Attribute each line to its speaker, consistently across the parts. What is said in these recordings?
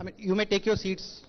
Speaker 1: I mean, you may take your seats.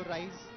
Speaker 1: now rise.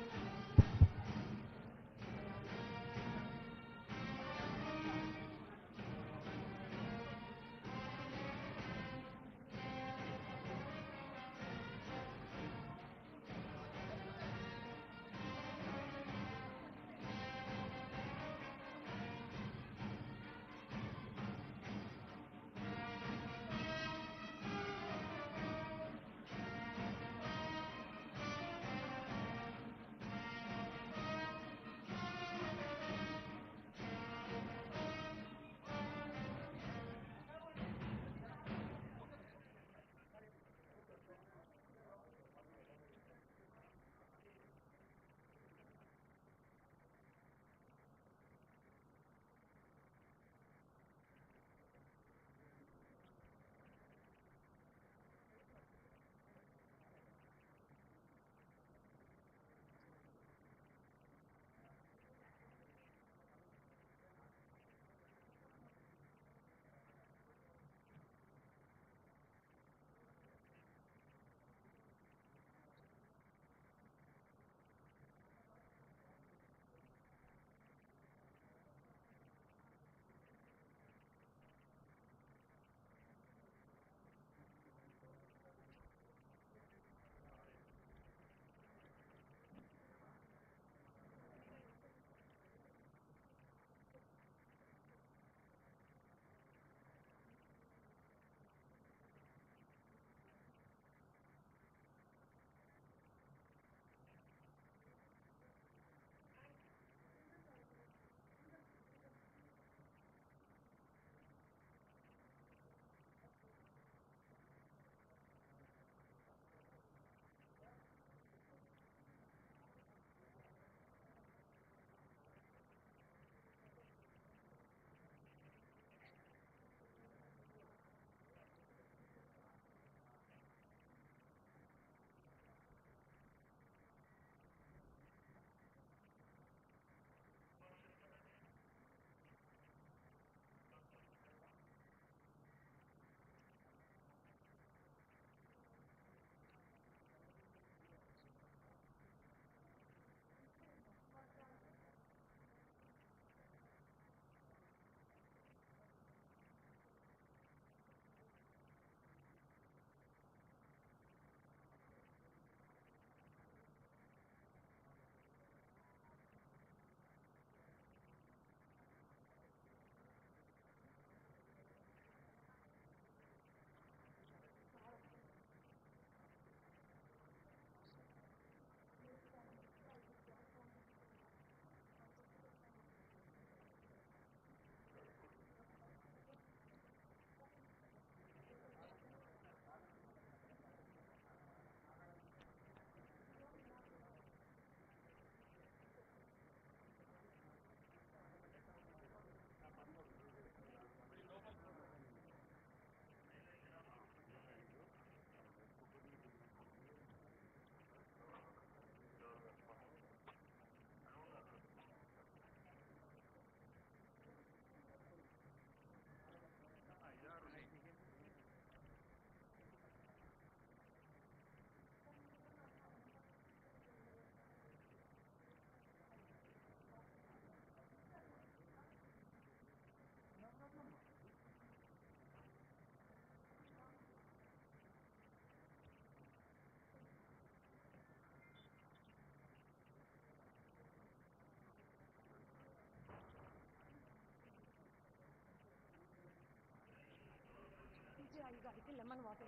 Speaker 2: lemon water.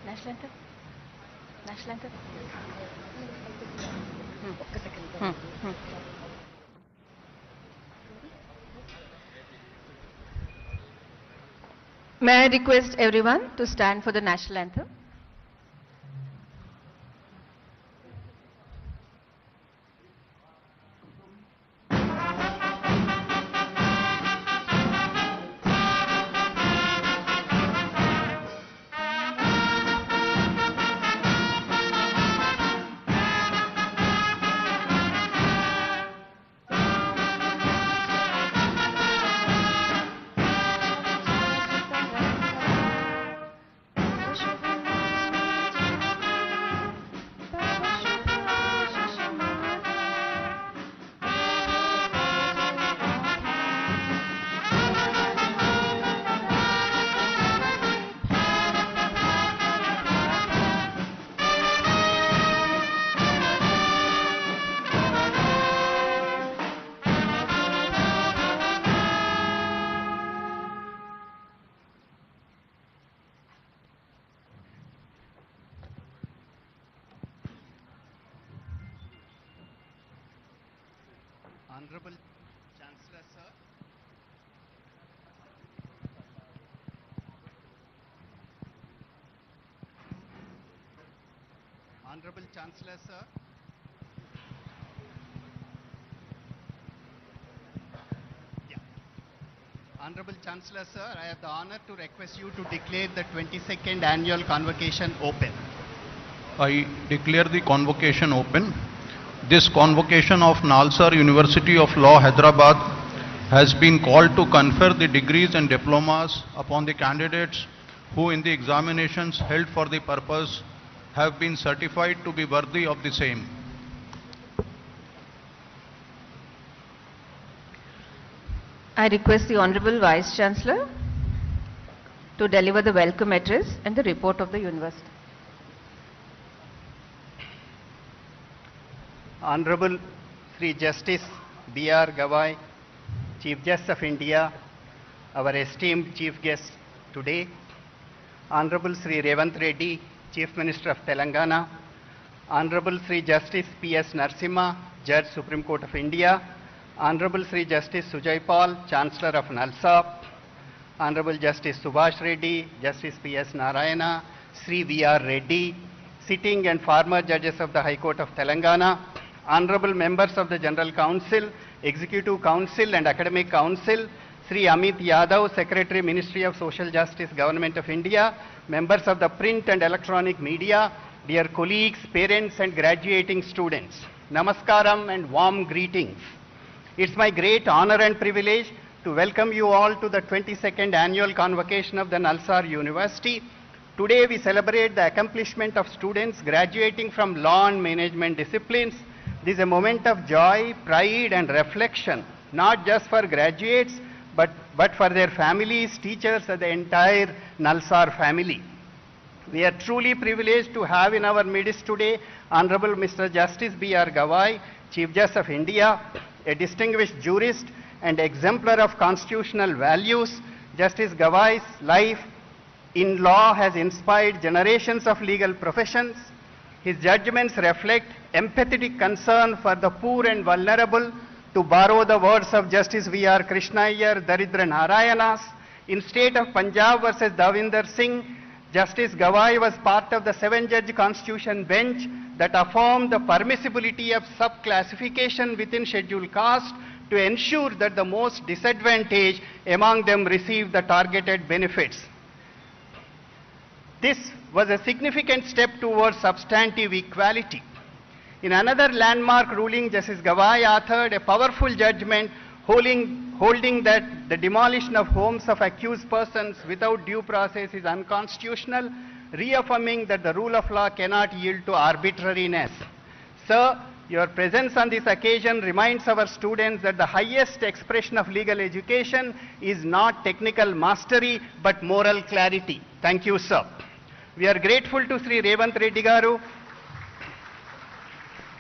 Speaker 1: national anthem? National anthem?
Speaker 2: ఒక్క second
Speaker 1: May I request everyone to stand for the national anthem?
Speaker 3: Honorable Chancellor, sir. Yeah. Honorable Chancellor, sir, I have the honor to request you to declare the 22nd annual convocation open.
Speaker 4: I declare the convocation open. This convocation of Nalsar University of Law, Hyderabad has been called to confer the degrees and diplomas upon the candidates who in the examinations held for the purpose have been certified to be worthy of the same.
Speaker 1: I request the Honorable Vice Chancellor to deliver the welcome address and the report of the university.
Speaker 3: Honorable Sri Justice B.R. Gawai, Chief Justice of India, our esteemed Chief Guest today, Honorable Sri Revanth Reddy, Chief Minister of Telangana, Honorable Sri Justice P.S. Narasimha, Judge Supreme Court of India, Honorable Sri Justice Sujay Paul, Chancellor of Nalsar, Honorable Justice Subhash Reddy, Justice P.S. Narayana, Sri V.R. Reddy, sitting and former judges of the High Court of Telangana, Honorable members of the General Council, Executive Council and Academic Council, Sri Amit Yadav, Secretary, Ministry of Social Justice, Government of India, members of the print and electronic media, dear colleagues, parents and graduating students, Namaskaram and warm greetings. It's my great honor and privilege to welcome you all to the 22nd annual convocation of the Nalsar University. Today we celebrate the accomplishment of students graduating from law and management disciplines. This is a moment of joy, pride and reflection, not just for graduates, but for their families, teachers and the entire Nalsar family. We are truly privileged to have in our midst today Honorable Mr. Justice B.R. Gawai, Chief Justice of India, a distinguished jurist and exemplar of constitutional values. Justice Gawai's life in law has inspired generations of legal professions. His judgments reflect empathetic concern for the poor and vulnerable. To borrow the words of Justice V.R. Krishna Iyer, Daridra Narayanas, in state of Punjab versus Davinder Singh, Justice Gawai was part of the 7-judge constitution bench that affirmed the permissibility of sub-classification within scheduled caste to ensure that the most disadvantaged among them receive the targeted benefits. This was a significant step towards substantive equality. In another landmark ruling, Justice Gawai authored a powerful judgment holding that the demolition of homes of accused persons without due process is unconstitutional, reaffirming that the rule of law cannot yield to arbitrariness. Sir, your presence on this occasion reminds our students that the highest expression of legal education is not technical mastery but moral clarity. Thank you, sir. We are grateful to Sri Revanth Reddy Garu,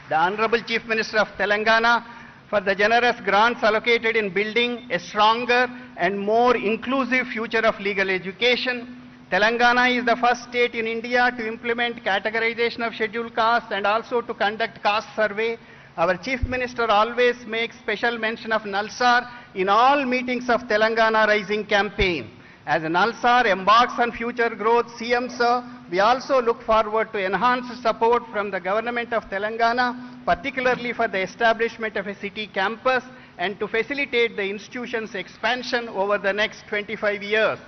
Speaker 3: the Honorable Chief Minister of Telangana, for the generous grants allocated in building a stronger and more inclusive future of legal education. Telangana is the first state in India to implement categorization of scheduled castes and also to conduct caste survey. Our Chief Minister always makes special mention of Nalsar in all meetings of Telangana Rising campaign. As Nalsar embarks on future growth, CM sir, we also look forward to enhanced support from the government of Telangana, particularly for the establishment of a city campus and to facilitate the institution's expansion over the next 25 years.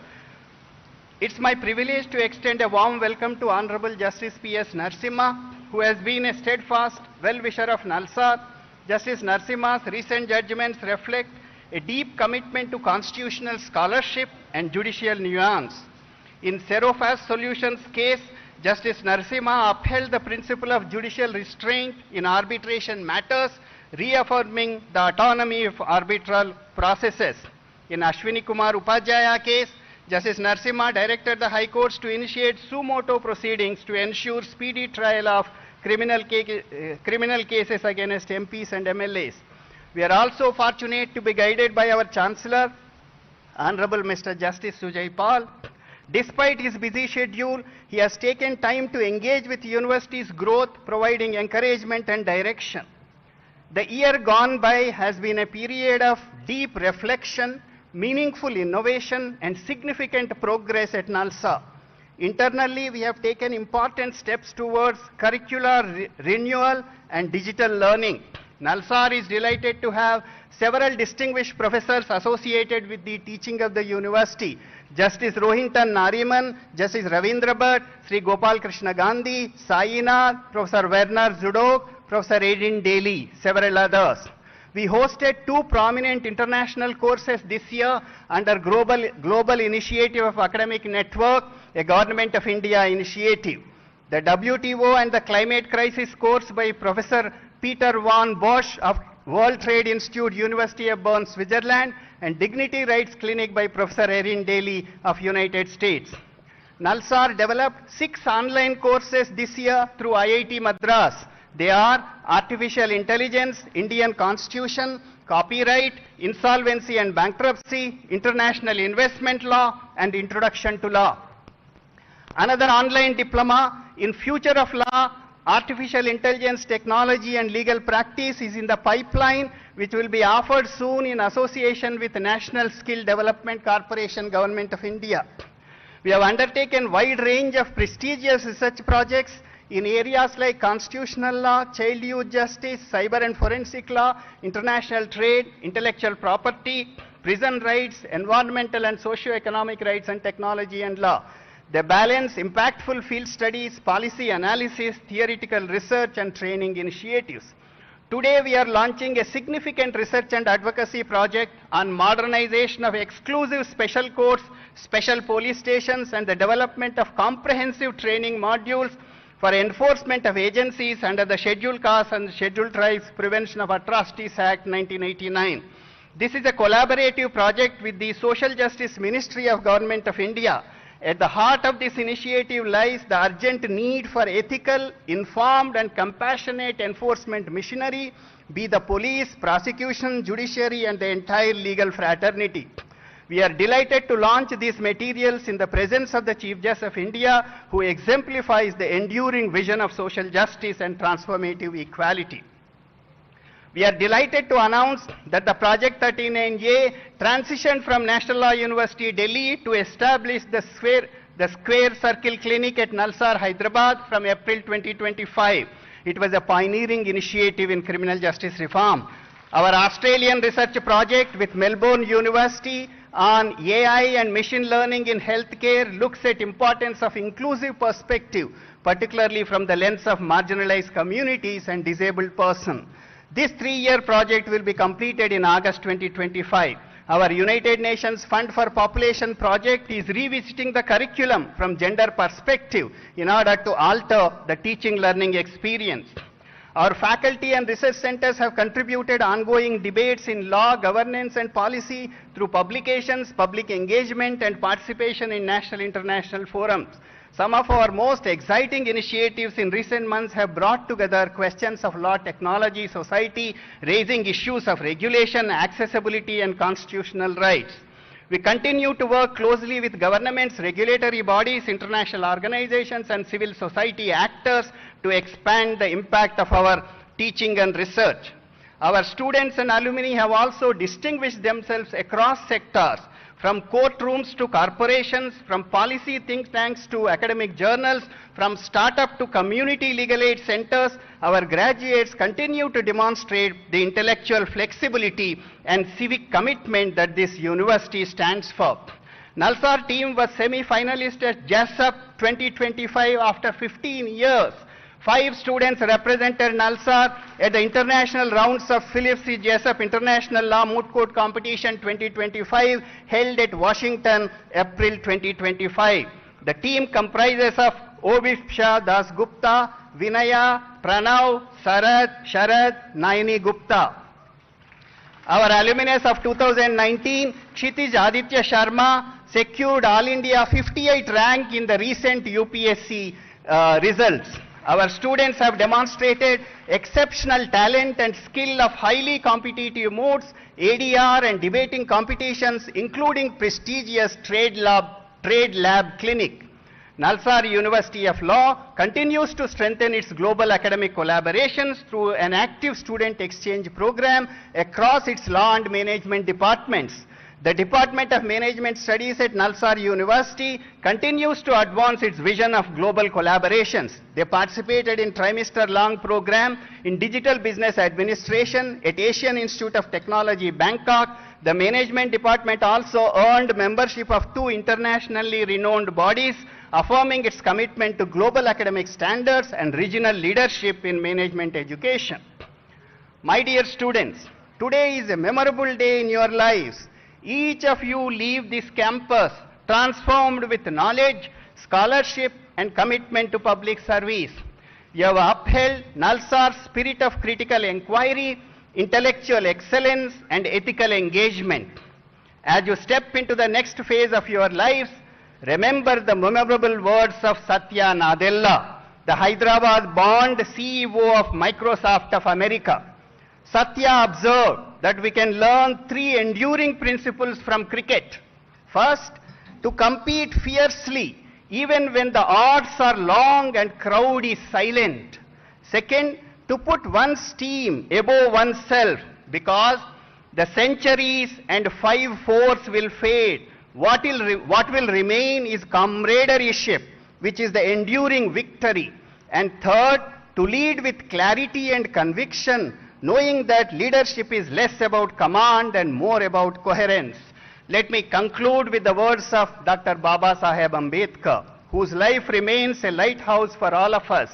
Speaker 3: It's my privilege to extend a warm welcome to Honorable Justice P.S. Narasimha, who has been a steadfast well-wisher of Nalsar. Justice Narasimha's recent judgments reflect a deep commitment to constitutional scholarship and judicial nuance. In Serofast Solutions case, Justice Narasimha upheld the principle of judicial restraint in arbitration matters, reaffirming the autonomy of arbitral processes. In Ashwini Kumar Upadhyaya case, Justice Narasimha directed the High Courts to initiate suo motu proceedings to ensure speedy trial of criminal cases against MPs and MLAs. We are also fortunate to be guided by our Chancellor, Honorable Mr. Justice Sujay Paul. Despite his busy schedule, he has taken time to engage with the university's growth, providing encouragement and direction. The year gone by has been a period of deep reflection, meaningful innovation, and significant progress at Nalsar. Internally, we have taken important steps towards curricular renewal and digital learning. Nalsar is delighted to have several distinguished professors associated with the teaching of the university. Justice Rohinton Nariman, Justice Ravindra Bhatt, Sri Gopal Krishna Gandhi, Sainath, Professor Werner Zudok, Professor Edin Daly, several others. We hosted 2 prominent international courses this year under Global Initiative of Academic Network, a Government of India initiative. The WTO and the Climate Crisis course by Professor Peter von Bosch of World Trade Institute, University of Bern, Switzerland, and Dignity Rights Clinic by Professor Erin Daly of United States. Nalsar developed 6 online courses this year through IIT Madras. They are Artificial Intelligence, Indian Constitution, Copyright, Insolvency and Bankruptcy, International Investment Law, and Introduction to Law. Another online diploma in Future of Law, Artificial Intelligence Technology and Legal Practice is in the pipeline, which will be offered soon in association with the National Skill Development Corporation, Government of India. We have undertaken wide range of prestigious research projects in areas like constitutional law, child youth justice, cyber and forensic law, international trade, intellectual property, prison rights, environmental and socio-economic rights, and technology and law. They balance impactful field studies, policy analysis, theoretical research, and training initiatives. Today, we are launching a significant research and advocacy project on modernization of exclusive special courts, special police stations, and the development of comprehensive training modules for enforcement of agencies under the Scheduled Castes and Scheduled Tribes Prevention of Atrocities Act 1989. This is a collaborative project with the Social Justice Ministry of Government of India. At the heart of this initiative lies the urgent need for ethical, informed, and compassionate enforcement machinery, be the police, prosecution, judiciary, and the entire legal fraternity. We are delighted to launch these materials in the presence of the Chief Justice of India, who exemplifies the enduring vision of social justice and transformative equality. We are delighted to announce that the Project 39A transitioned from National Law University, Delhi to establish the Square Circle Clinic at Nalsar, Hyderabad from April 2025. It was a pioneering initiative in criminal justice reform. Our Australian research project with Melbourne University on AI and machine learning in healthcare looks at importance of inclusive perspective, particularly from the lens of marginalized communities and disabled persons. This 3-year project will be completed in August 2025. Our United Nations Fund for Population project is revisiting the curriculum from gender perspective in order to alter the teaching learning experience. Our faculty and research centers have contributed ongoing debates in law, governance, and policy through publications, public engagement, and participation in national international forums. Some of our most exciting initiatives in recent months have brought together questions of law, technology, society, raising issues of regulation, accessibility, and constitutional rights. We continue to work closely with governments, regulatory bodies, international organizations, and civil society actors to expand the impact of our teaching and research. Our students and alumni have also distinguished themselves across sectors, from courtrooms to corporations, from policy think tanks to academic journals, from startup to community legal aid centers. Our graduates continue to demonstrate the intellectual flexibility and civic commitment that this university stands for. Nalsar team was semi-finalist at JASUP 2025 after 15 years. 5 students represented Nalsar at the international rounds of Phillips C. JASUP International Law Moot Court Competition 2025 held at Washington, April 2025. The team comprises of Obisha Das Gupta, Vinaya, Pranav, Sharad, Naini Gupta. Our alumnus of 2019, Kshitij Aditya Sharma, secured All India 58 rank in the recent UPSC results. Our students have demonstrated exceptional talent and skill of highly competitive modes, ADR and debating competitions, including prestigious trade lab clinic. Nalsar University of Law continues to strengthen its global academic collaborations through an active student exchange program across its law and management departments. The Department of Management Studies at Nalsar University continues to advance its vision of global collaborations. They participated in trimester-long program in Digital Business Administration at Asian Institute of Technology, Bangkok. The Management Department also earned membership of 2 internationally renowned bodies, affirming its commitment to global academic standards and regional leadership in management education. My dear students, today is a memorable day in your lives. Each of you leave this campus transformed with knowledge, scholarship, and commitment to public service. You have upheld Nalsar's spirit of critical inquiry, intellectual excellence, and ethical engagement. As you step into the next phase of your lives, remember the memorable words of Satya Nadella, the Hyderabad-born CEO of Microsoft of America. Satya observed that we can learn 3 enduring principles from cricket. First, to compete fiercely even when the odds are long and crowd is silent. Second, to put one's team above oneself, because the centuries and 5-4s will fade. What will remain is camaraderie, which is the enduring victory. And third, to lead with clarity and conviction, knowing that leadership is less about command and more about coherence. Let me conclude with the words of Dr. Baba Saheb Ambedkar, whose life remains a lighthouse for all of us.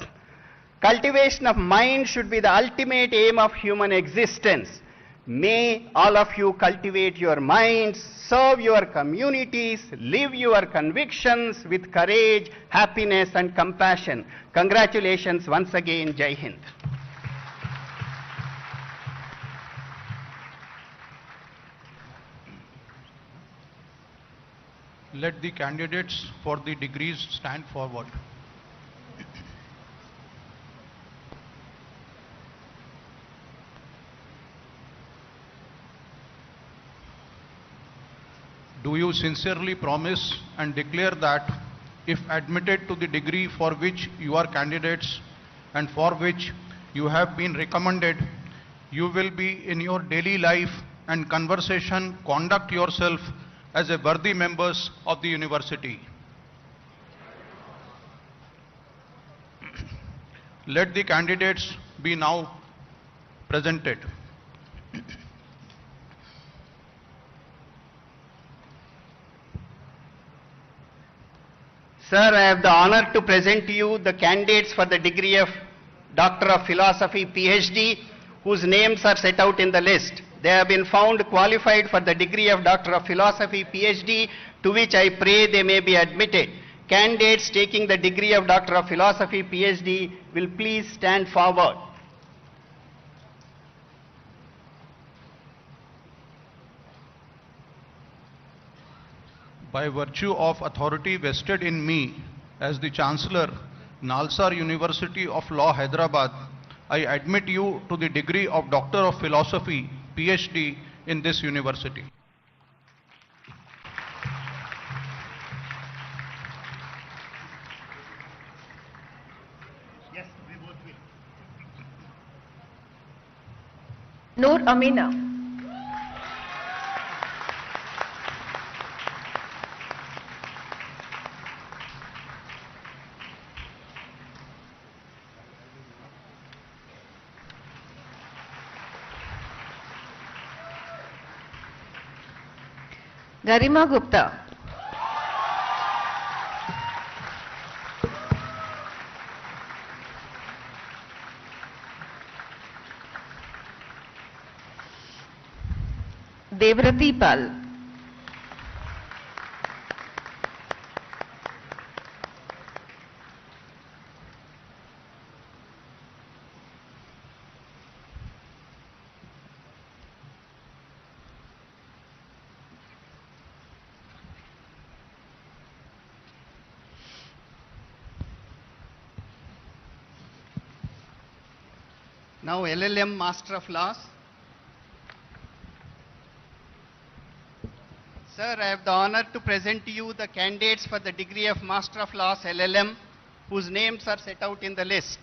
Speaker 3: Cultivation of mind should be the ultimate aim of human existence. May all of you cultivate your minds, serve your communities, live your convictions with courage, happiness, and compassion. Congratulations once again. Jai Hind.
Speaker 4: Let the candidates for the degrees stand forward. Do you sincerely promise and declare that if admitted to the degree for which you are candidates and for which you have been recommended, you will be in your daily life and conversation conduct yourself as a worthy members of the university? Let the candidates be now presented.
Speaker 3: Sir, I have the honor to present to you the candidates for the degree of Doctor of Philosophy, PhD, whose names are set out in the list. They have been found qualified for the degree of Doctor of Philosophy, PhD, to which I pray they may be admitted. Candidates taking the degree of Doctor of Philosophy, PhD, will please stand forward.
Speaker 4: By virtue of authority vested in me as the Chancellor, Nalsar University of Law, Hyderabad, I admit you to the degree of Doctor of Philosophy, PhD in this university.
Speaker 3: Yes, we both will.
Speaker 1: Noor Amina. Garima Gupta. Devrati Pal.
Speaker 3: Now LLM Master of Laws. Sir, I have the honor to present to you the candidates for the degree of Master of Laws, LLM, whose names are set out in the list.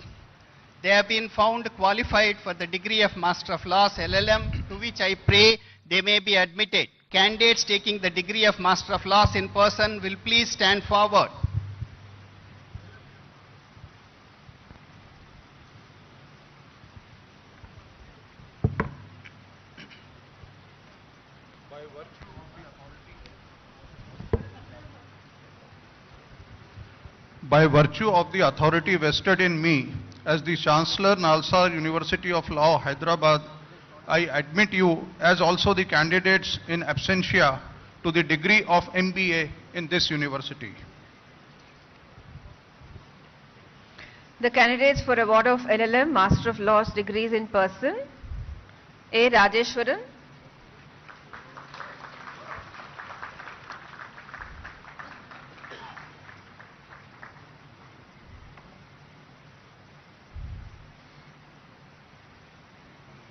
Speaker 3: They have been found qualified for the degree of Master of Laws, LLM, to which I pray they may be admitted. Candidates taking the degree of Master of Laws in person will please stand forward.
Speaker 4: By virtue of the authority vested in me as the Chancellor, Nalsar University of Law, Hyderabad, I admit you as also the candidates in absentia to the degree of MBA in this university.
Speaker 1: The candidates for award of LLM Master of Laws degrees in person: A. Rajeshwaran,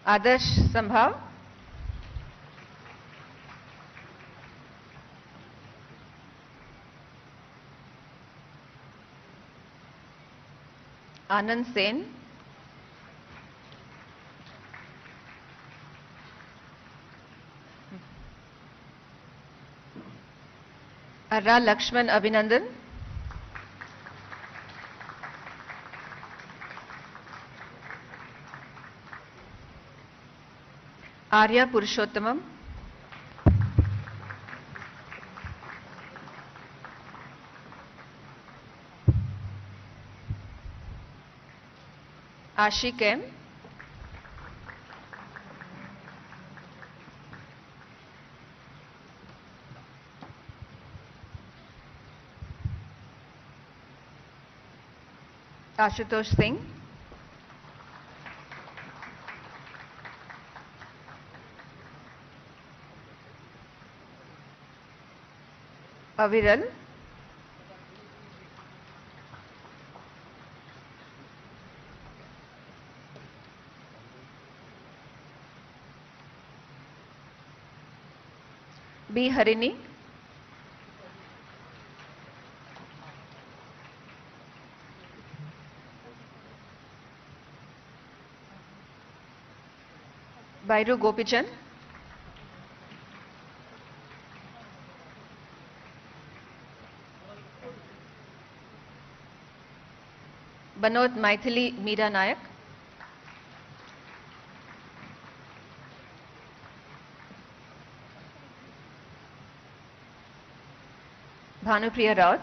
Speaker 1: Adarsh Sambhav, Anand Sen, Arra Lakshman Abhinandan, Arya Purushottamam, Ashik M, Ashutosh Singh, Aviral, B. Harini, Bairu Gopichan, Banod Maithili Meera Nayak, Bhanupriya Raut,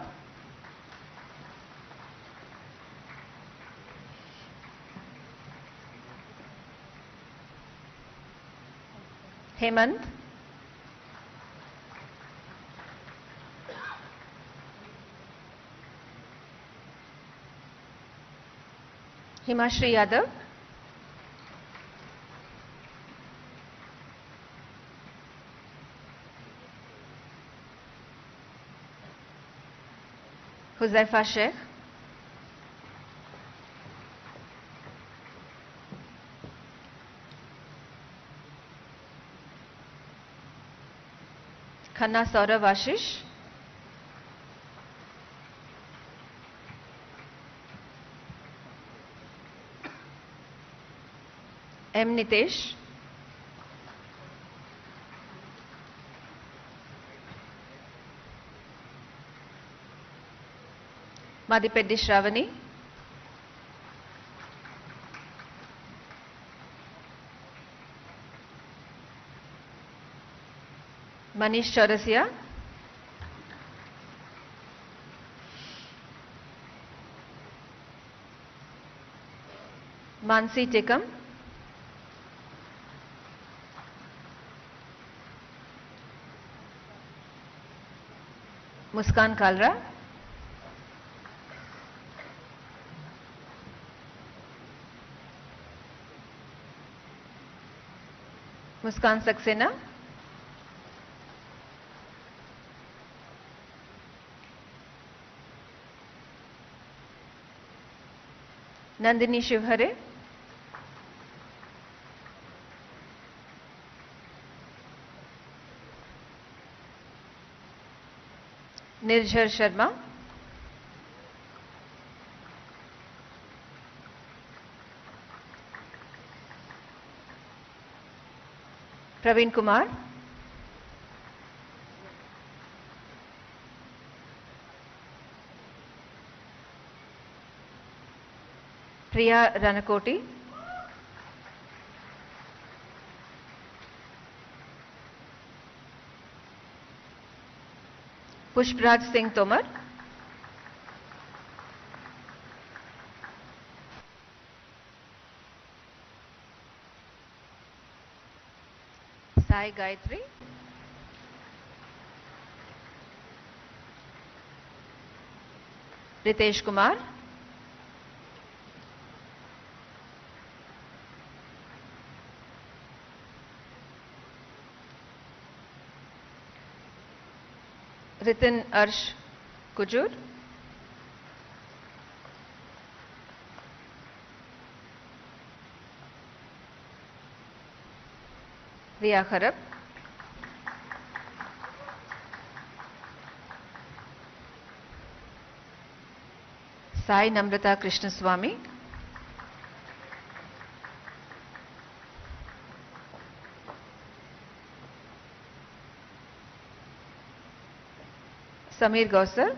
Speaker 1: Hemant, Himashri Yadav, Huzaifa Sheikh, Khanna Saurav Ashish, M. Nitesh, Madhipeddi Shravani, Manish Chaurasia, Mansi Tekam, Muskan Kalra, Muskan Saxena, Nandini Shivhare, Nirjhar Sharma, Praveen Kumar, Priya Ranakoti, Pushpraj Singh Tomar, Sai Gayatri, Ritesh Kumar, Ritin Arsh Kujur, Riya Kharab, Sai Namrata Krishnaswamy, Samir Gausar,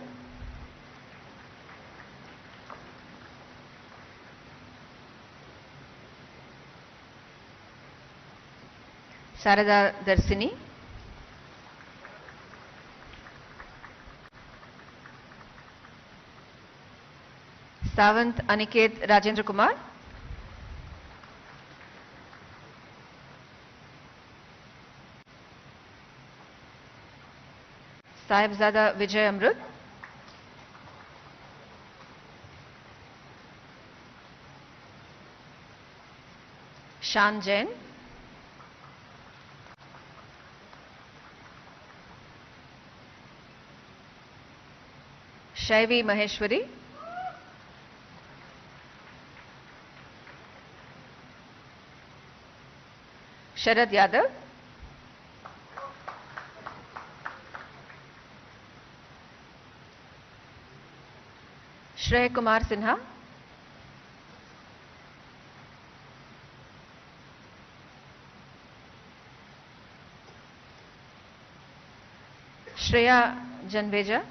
Speaker 1: Sarada Darsini, Savant Aniket Rajendra Kumar, Sahibzada Vijay Amrut, Shan Jain, Shaivi Maheshwari, Sharad Yadav, Shrey Kumar Sinha, Shreya Janveja,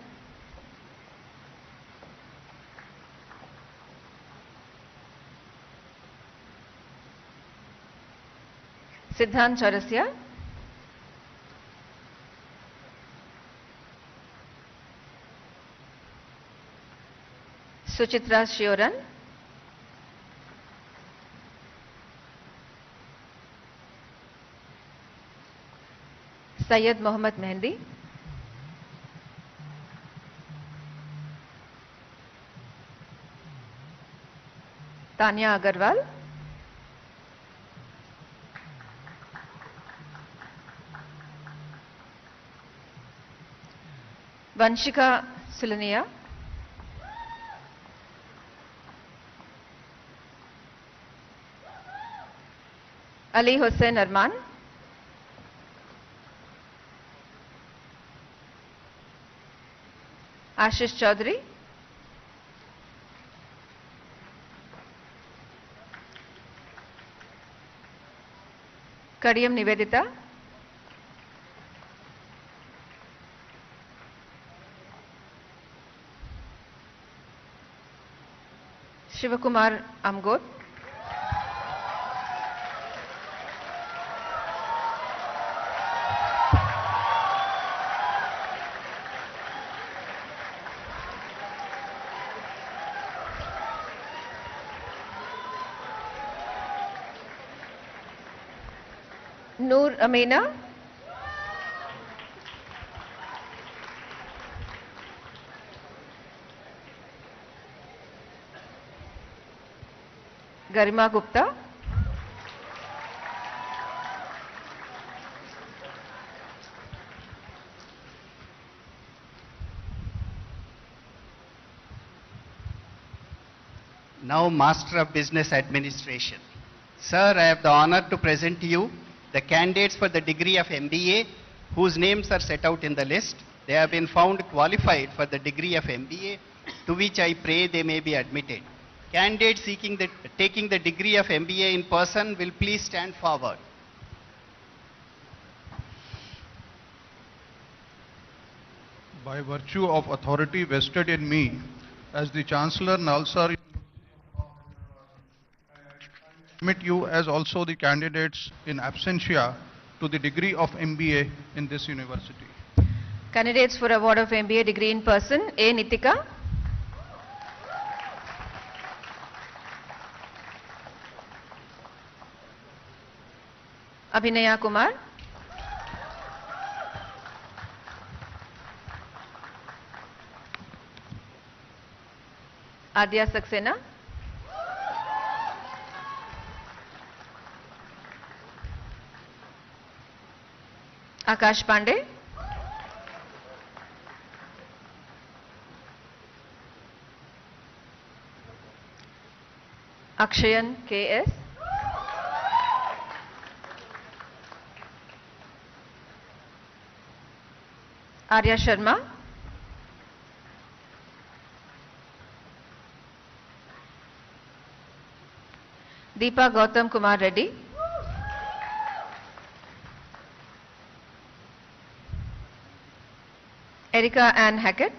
Speaker 1: Siddhant Chaurasiya, Suchitra Shioran, Syed Mohammad Mehndi, Tanya Agarwal, Vanshika Sulania, Ali Hussain Arman, Ashish Chaudhary, Kadiyam Nivedita, Shivakumar Amgot, Noor Amina, Garima Gupta,
Speaker 3: Now Master of Business Administration. Sir, I have the honor to present to you the candidates for the degree of MBA whose names are set out in the list. They have been found qualified for the degree of MBA, to which I pray they may be admitted. Candidates taking the degree of MBA in person will please stand forward.
Speaker 4: By virtue of authority vested in me as the Chancellor Nalsar admit you as also the candidates in absentia to the degree of MBA in this university.
Speaker 1: Candidates for award of MBA degree in person, A. Nitika. Abhinaya Kumar. Adya Saxena. Akash Pandey. Akshayan K.S. Arya Sharma. Deepa Gautam Kumar Reddy. Erica Ann Hackett.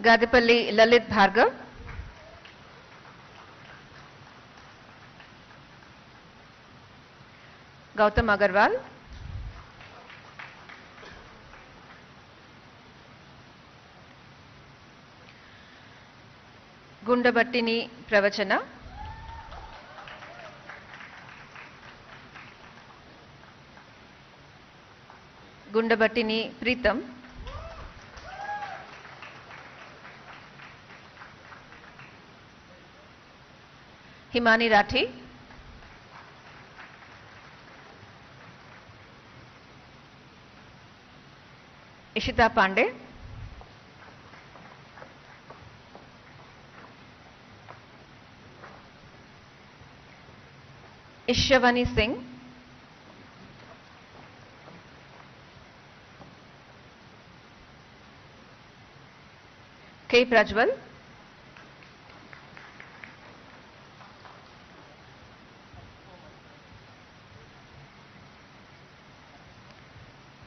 Speaker 1: Gadipalli Lalit Bhargav. Gautam Agarwal. Gundabattini Pravachana. Gundabattini Pritam. Himani Rathi. Ishita Pandey. Ishavani Singh. K. Prajwal.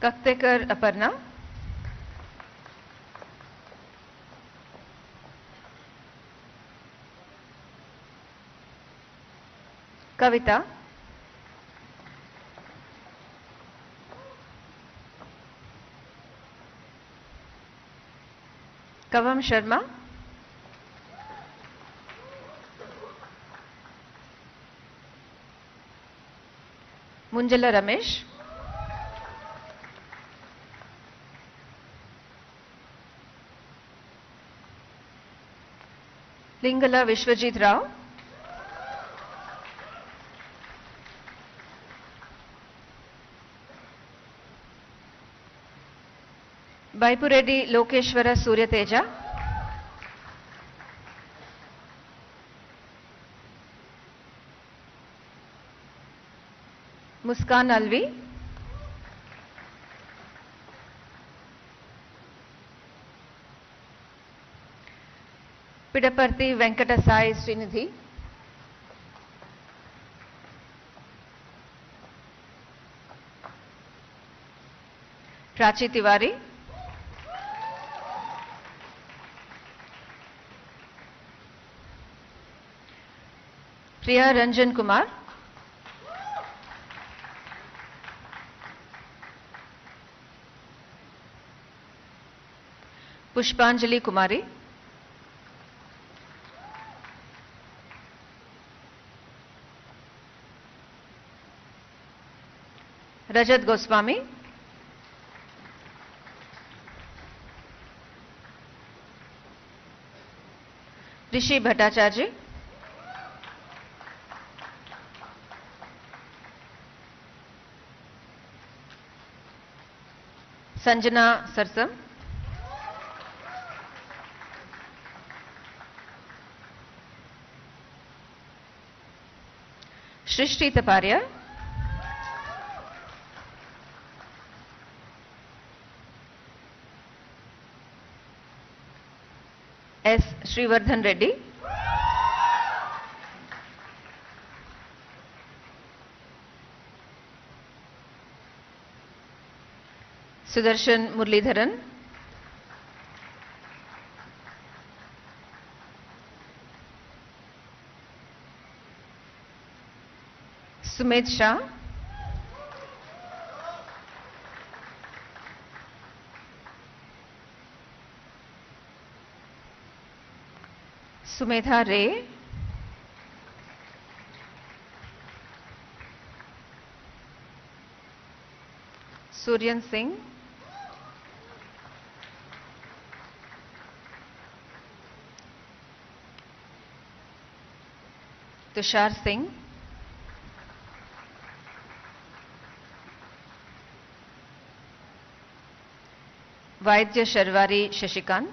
Speaker 1: Kaktekar Aparna. Kavita. Kavam Sharma. Munjala Ramesh. Lingala Vishwajit Rao. Baipureddy Lokeshwara Surya Teja. Muskan Alvi. Pidaparthi Venkatasai Srinidhi. Prachi Tiwari. Priya Ranjan Kumar. Pushpanjali Kumari. Rajat Goswami. Rishi Bhattacharya. Sanjana Sarsam. Shrishti Taparia. S. Srivardhan Reddy. Sudarshan Murlidharan. Sumit Shah, Sumetha Ray, Suryan Singh, Tushar Singh, Vaidya Sharwari Shashikant,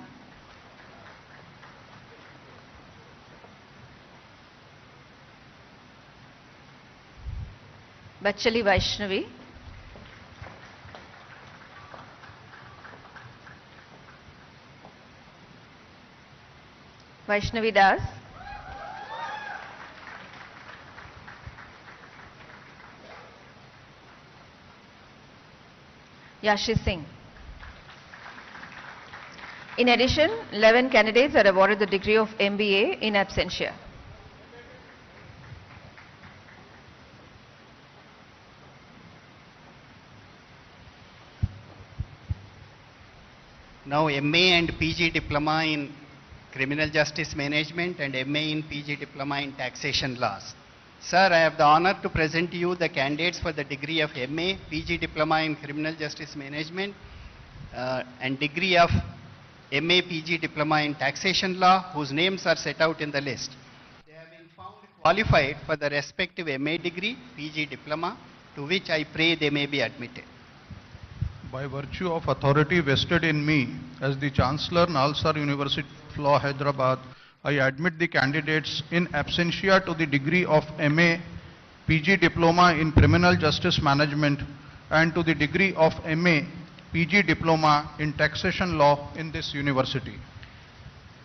Speaker 1: Bachali Vaishnavi, Vaishnavi Das, Yashi Singh. In addition, 11 candidates are awarded the degree of MBA in absentia.
Speaker 3: Now MA and PG Diploma in Criminal Justice Management and MA in PG Diploma in Taxation Laws. Sir, I have the honor to present to you the candidates for the degree of MA, PG Diploma in Criminal Justice Management and degree of MA, PG Diploma in Taxation Law, whose names are set out in the list. They have been found qualified for the respective MA degree, PG Diploma, to which I pray they may be admitted.
Speaker 4: By virtue of authority vested in me as the Chancellor, Nalsar University of Law, Hyderabad, I admit the candidates in absentia to the degree of MA, PG Diploma in Criminal Justice Management and to the degree of MA, PG Diploma in Taxation Law in this university.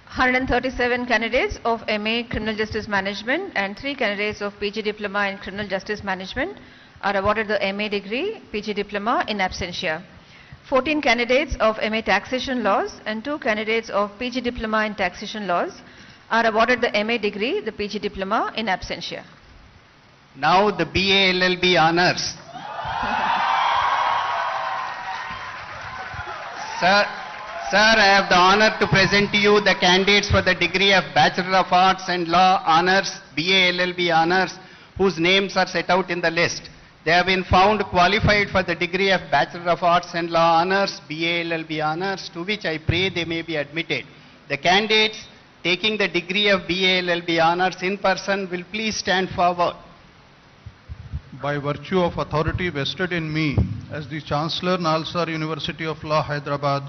Speaker 1: 137 candidates of MA Criminal Justice Management and 3 candidates of PG Diploma in Criminal Justice Management are awarded the MA degree, PG Diploma in absentia. 14 candidates of MA Taxation Laws and 2 candidates of PG Diploma in Taxation Laws are awarded the MA degree, the PG Diploma in absentia.
Speaker 3: Now the BA LLB honors. Sir, I have the honor to present to you the candidates for the degree of Bachelor of Arts and Law Honors, BA LLB Honors, whose names are set out in the list. They have been found qualified for the degree of Bachelor of Arts and Law Honors, BA LLB Honors, to which I pray they may be admitted. The candidates taking the degree of BA LLB Honors in person will please stand forward.
Speaker 4: By virtue of authority vested in me as the Chancellor, Nalsar University of Law, Hyderabad,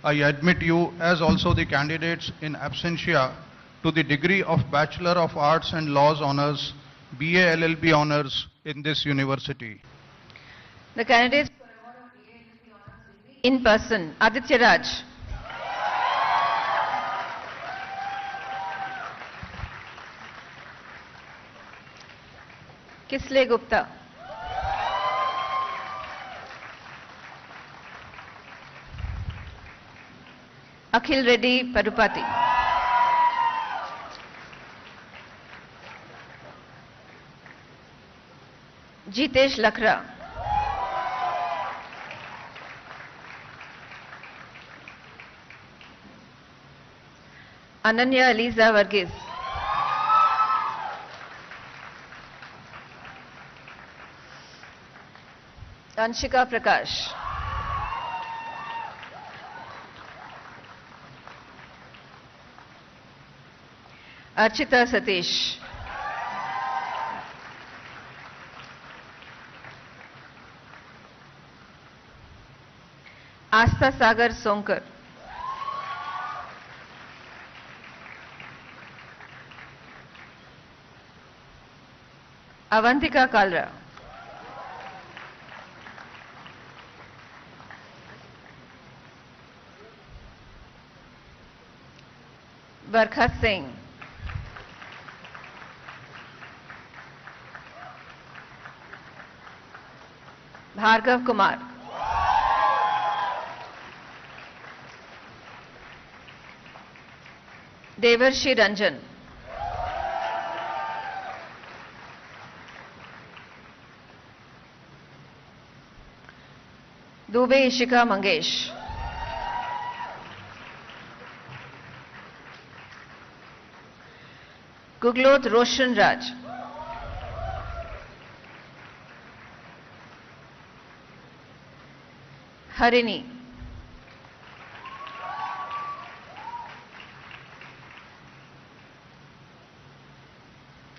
Speaker 4: I admit you as also the candidates in absentia to the degree of Bachelor of Arts and Laws Honors, BA LLB Honors in this university.
Speaker 1: The candidates for award of BA LLB honors will be in person. Aditya Raj, Kisle Gupta, Akhil Reddy Padupati, Jitesh Lakra, Ananya Aliza Varghese, Anshika Prakash, Archita Satish, Astha Sagar Sonkar, Avantika Kalra, Barkha Singh, Bhargav Kumar, Devarshi Ranjan, Dubey Ishika Mangesh. Guglot Roshan Raj. Harini.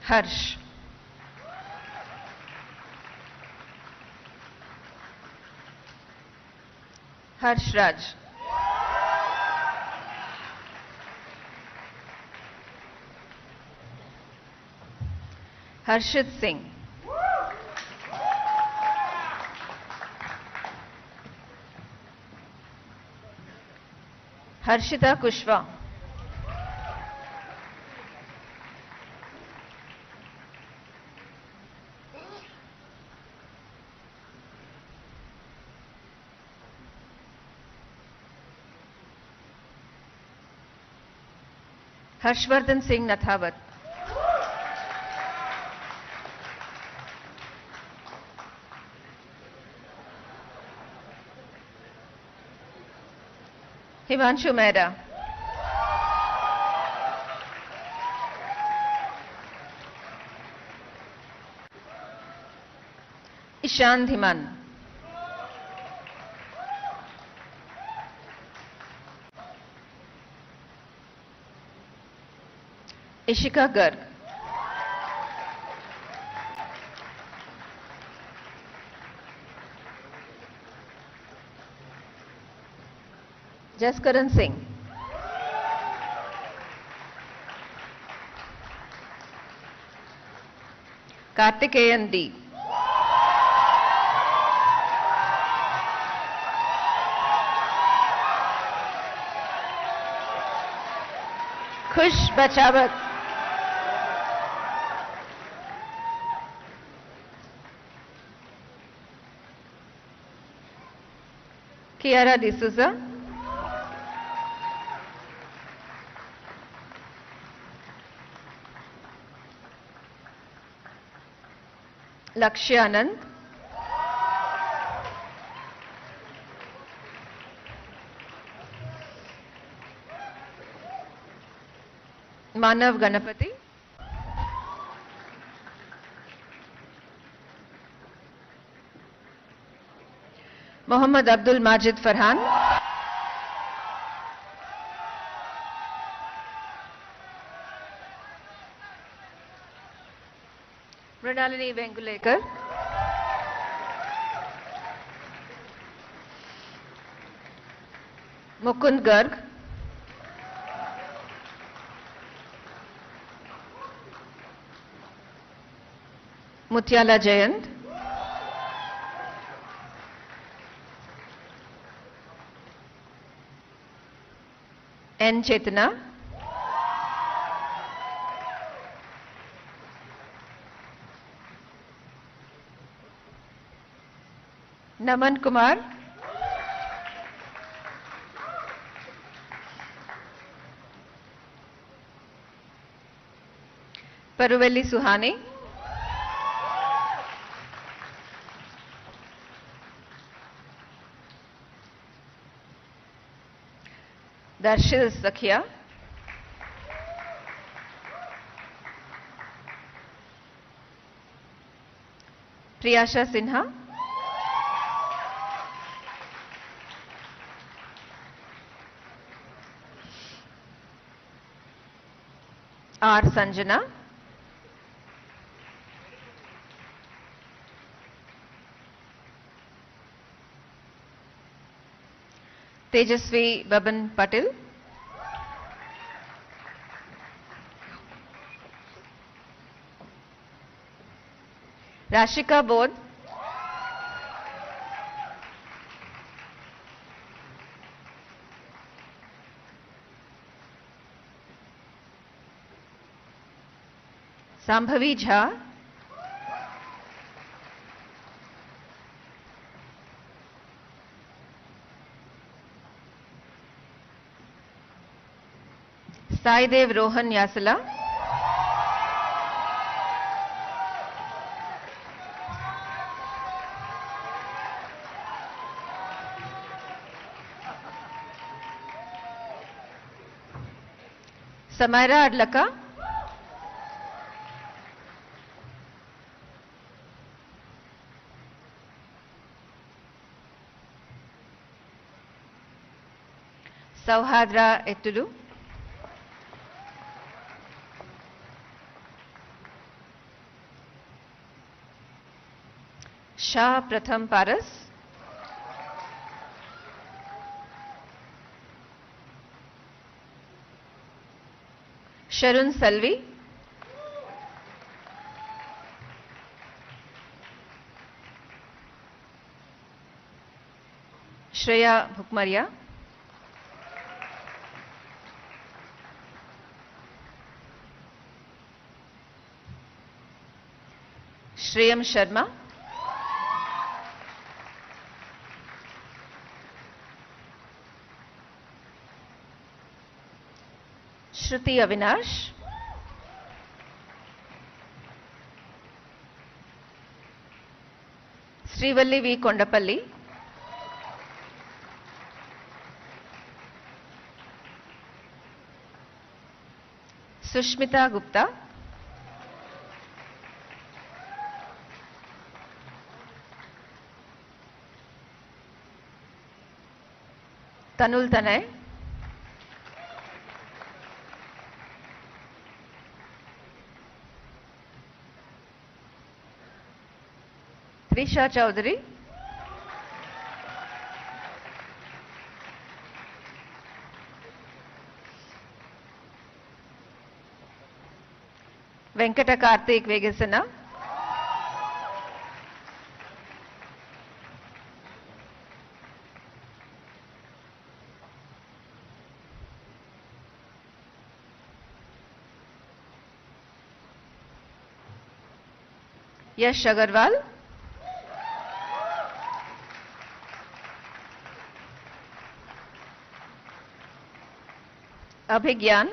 Speaker 1: Harsh. Harsh Raj. Harshit Singh. Harshita Kushwa. Harshvardhan Singh Nathawat. Himanshu Mehra. Ishan Dhiman. Ishika Garg. Jaskaran Singh. Kartikeyan D. Khush Bachawat. Kiara D'Souza. Lakshya Anand. Manav Ganapati. Mohammad Abdul Majid Farhan. Mrinalini Vengulekar. Mukund Garg. Mutyala Jayant. N. Chetana. Naman Kumar. Paruvelli Suhani. Darshil Sakhia. Priyasha Sinha. R. Sanjana. Tejasvi Baban Patil. Rashika Bodh. Sambhavi Jha. Saidev Rohan Yasala. Samaira Adlaka. Sauhadra Ettulu. Shah Pratham Paras. Sharun Salvi. Shreya Bhukmaria. Shreyam Sharma. Shruti Avinash. Srivalli V. Kondapalli. Sushmita Gupta. Tanul Tanay. Trisha Chaudhary. Venkata Karthik Vegasana. Yash Agarwal. Abhigyan.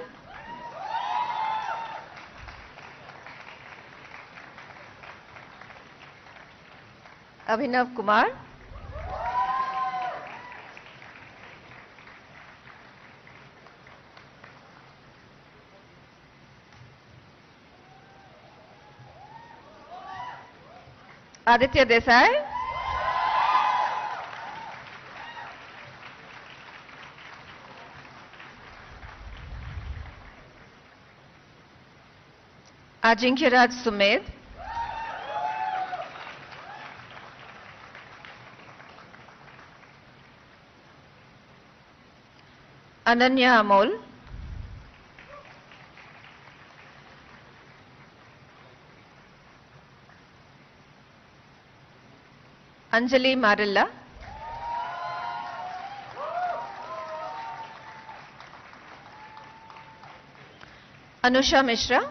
Speaker 1: Abhinav Kumar. Aditya Desai. Ajinkya Sumed. Ananya Amol. Anjali Marilla. Anusha Mishra.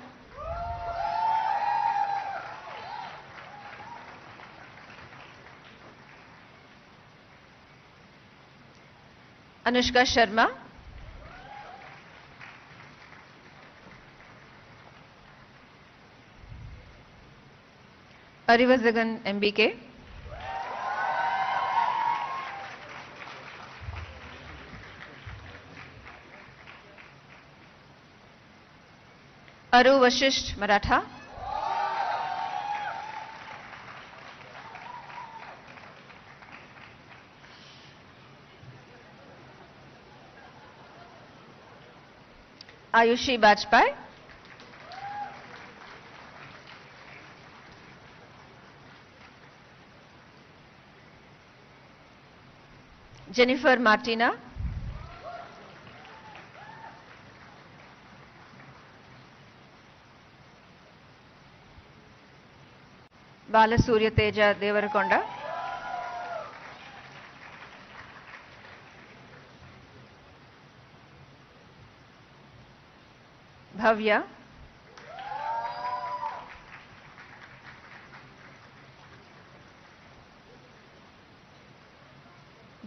Speaker 1: Anushka Sharma. Arivazagan MBK. Aru Vashisht Maratha. Ayushi Bajpai. Jennifer Martina. Balasurya Teja Devarakonda. Bhavya.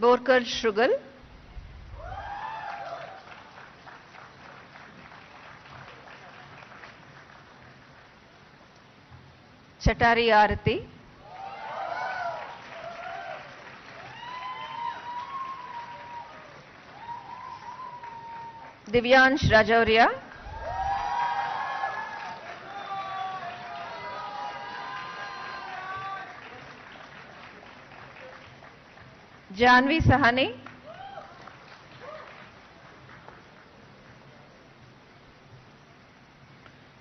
Speaker 1: Borkar Shrugal. Chatari Arati. Divyansh Rajauria. Janvi Sahani,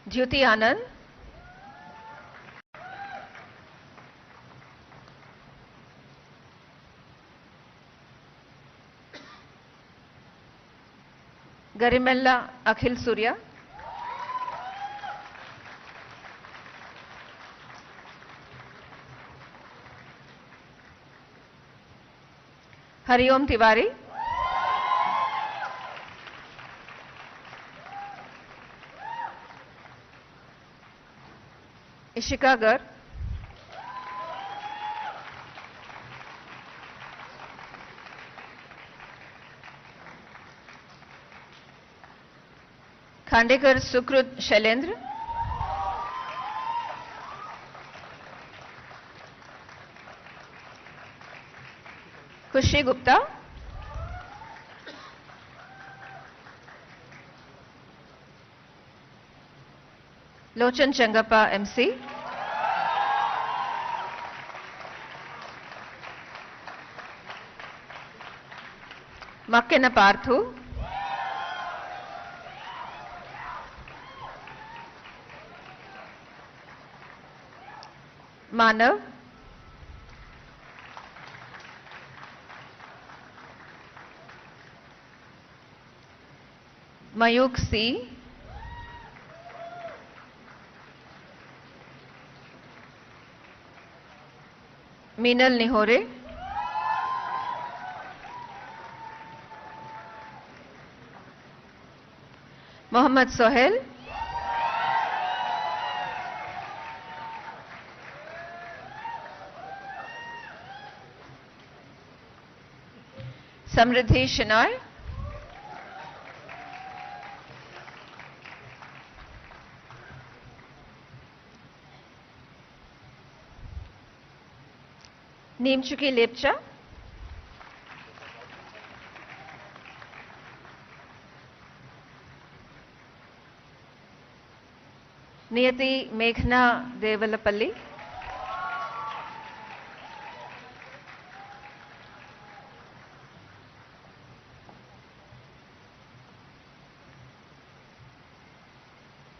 Speaker 1: Jyoti Anand, Garimella Akhil Surya, Hariom Tiwari, Ishika Gar, Khandekar Sukrut Shailendra, Kushi Gupta, Lochan Changappa MC, Makkena Parthu, Manav, Mayuk C, Meenal Nihore, Mohammad Sohail, Samriddhi Shenoy, Neemchuki Lepcha, Niyati Meghna Devalapalli,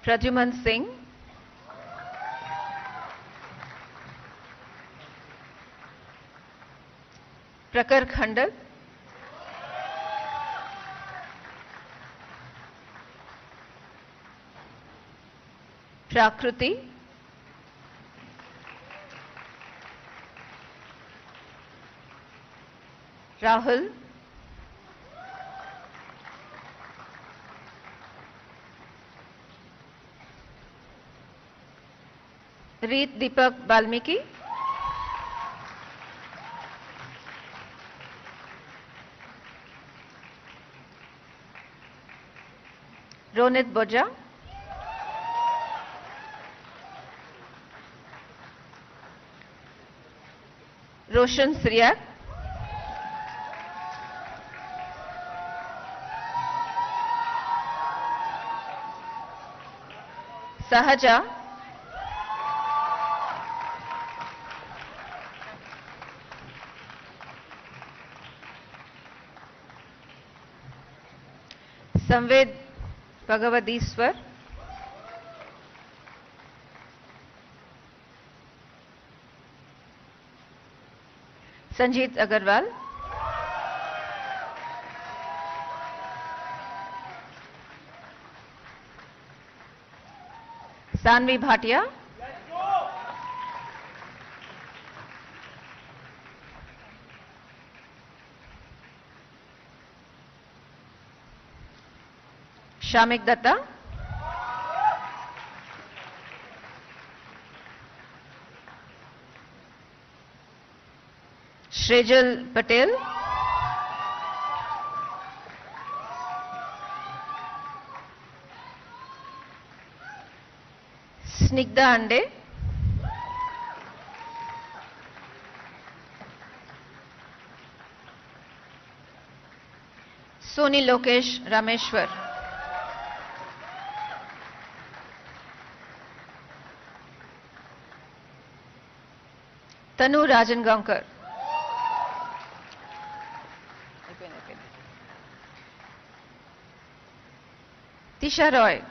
Speaker 1: Pradyuman Singh, Prakar Khandal, Prakruti, Rahul, Reet Deepak Balmiki, Ronit Boja, Roshan Sriyak, Sahaja, Samved Bhagavadiswar, Sanjeet Agarwal, Sanvi Bhatia, Shamik Datta, Shrejal Patel, Snigdha Ande, Soni Lokesh Rameshwar, Tanu Rajan Gaonkar, Tisha Roy.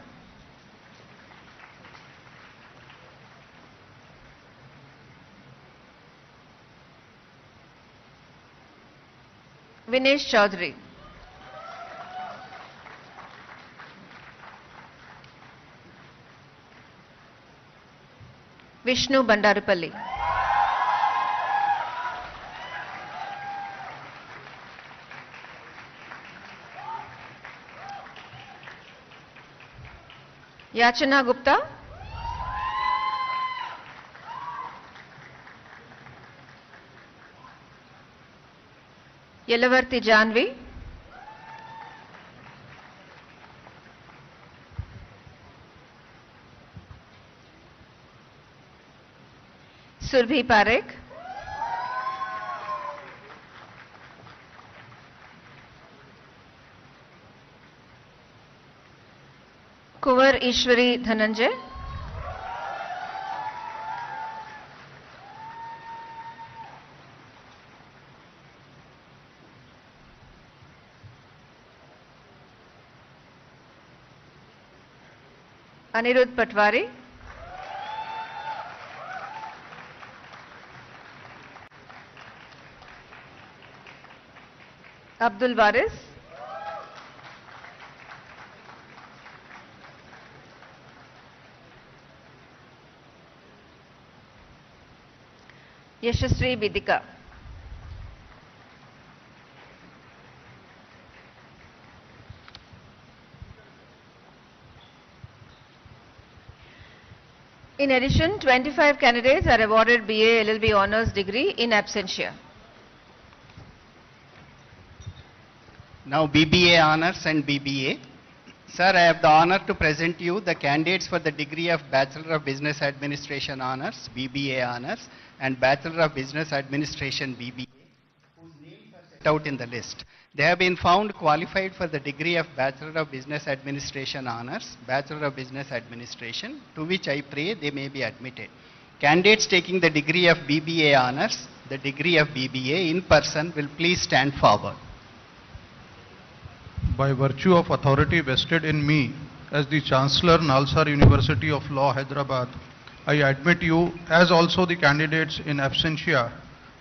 Speaker 1: Vinesh Chaudhary. Vishnu Bandarupalli. Yachana Gupta. Yelavarthi Janvi. Surbhi Parekh. Kuvar Ishwari Dhananjay. Anirudh Patwari. Abdul Waris. Yashasri Vidika. In addition, 25 candidates are awarded BA LLB Honours degree in absentia.
Speaker 3: Now BBA Honours and BBA. Sir, I have the honor to present you the candidates for the degree of Bachelor of Business Administration Honours, BBA Honours, and Bachelor of Business Administration, BBA, whose names are set out in the list. They have been found qualified for the degree of Bachelor of Business Administration Honours, Bachelor of Business Administration, to which I pray they may be admitted. Candidates taking the degree of BBA Honours, the degree of BBA in person will please stand forward.
Speaker 4: By virtue of authority vested in me as the Chancellor, Nalsar University of Law, Hyderabad, I admit you as also the candidates in absentia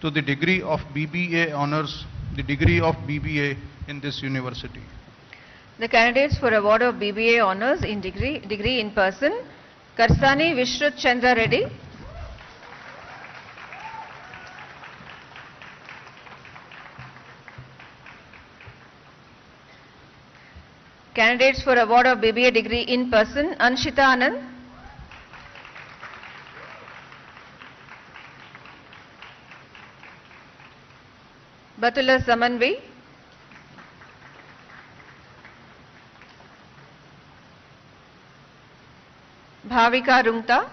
Speaker 4: to the degree of BBA Honours, the degree of BBA in this university.
Speaker 1: The candidates for award of BBA Honours in degree in person, Karsani Vishrut Chandra Reddy. Candidates for award of BBA degree in person, Anshita Anand. Batula Samanvi. Bhavika Rungta.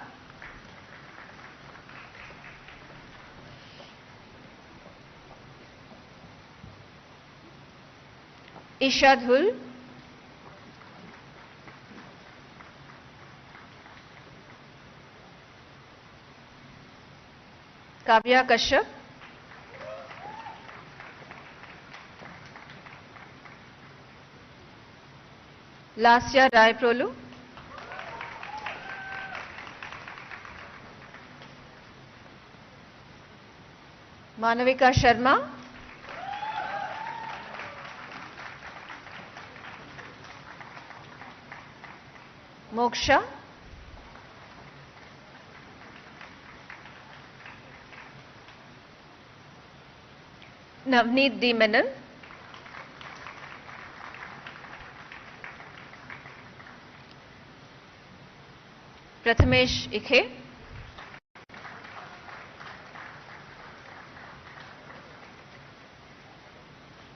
Speaker 1: Isha Dhul. Kavya Kashyap. Lasya Raiprolu. Manavika Sharma. Moksha. Navneet D. Menon. Prathamesh Ikhe.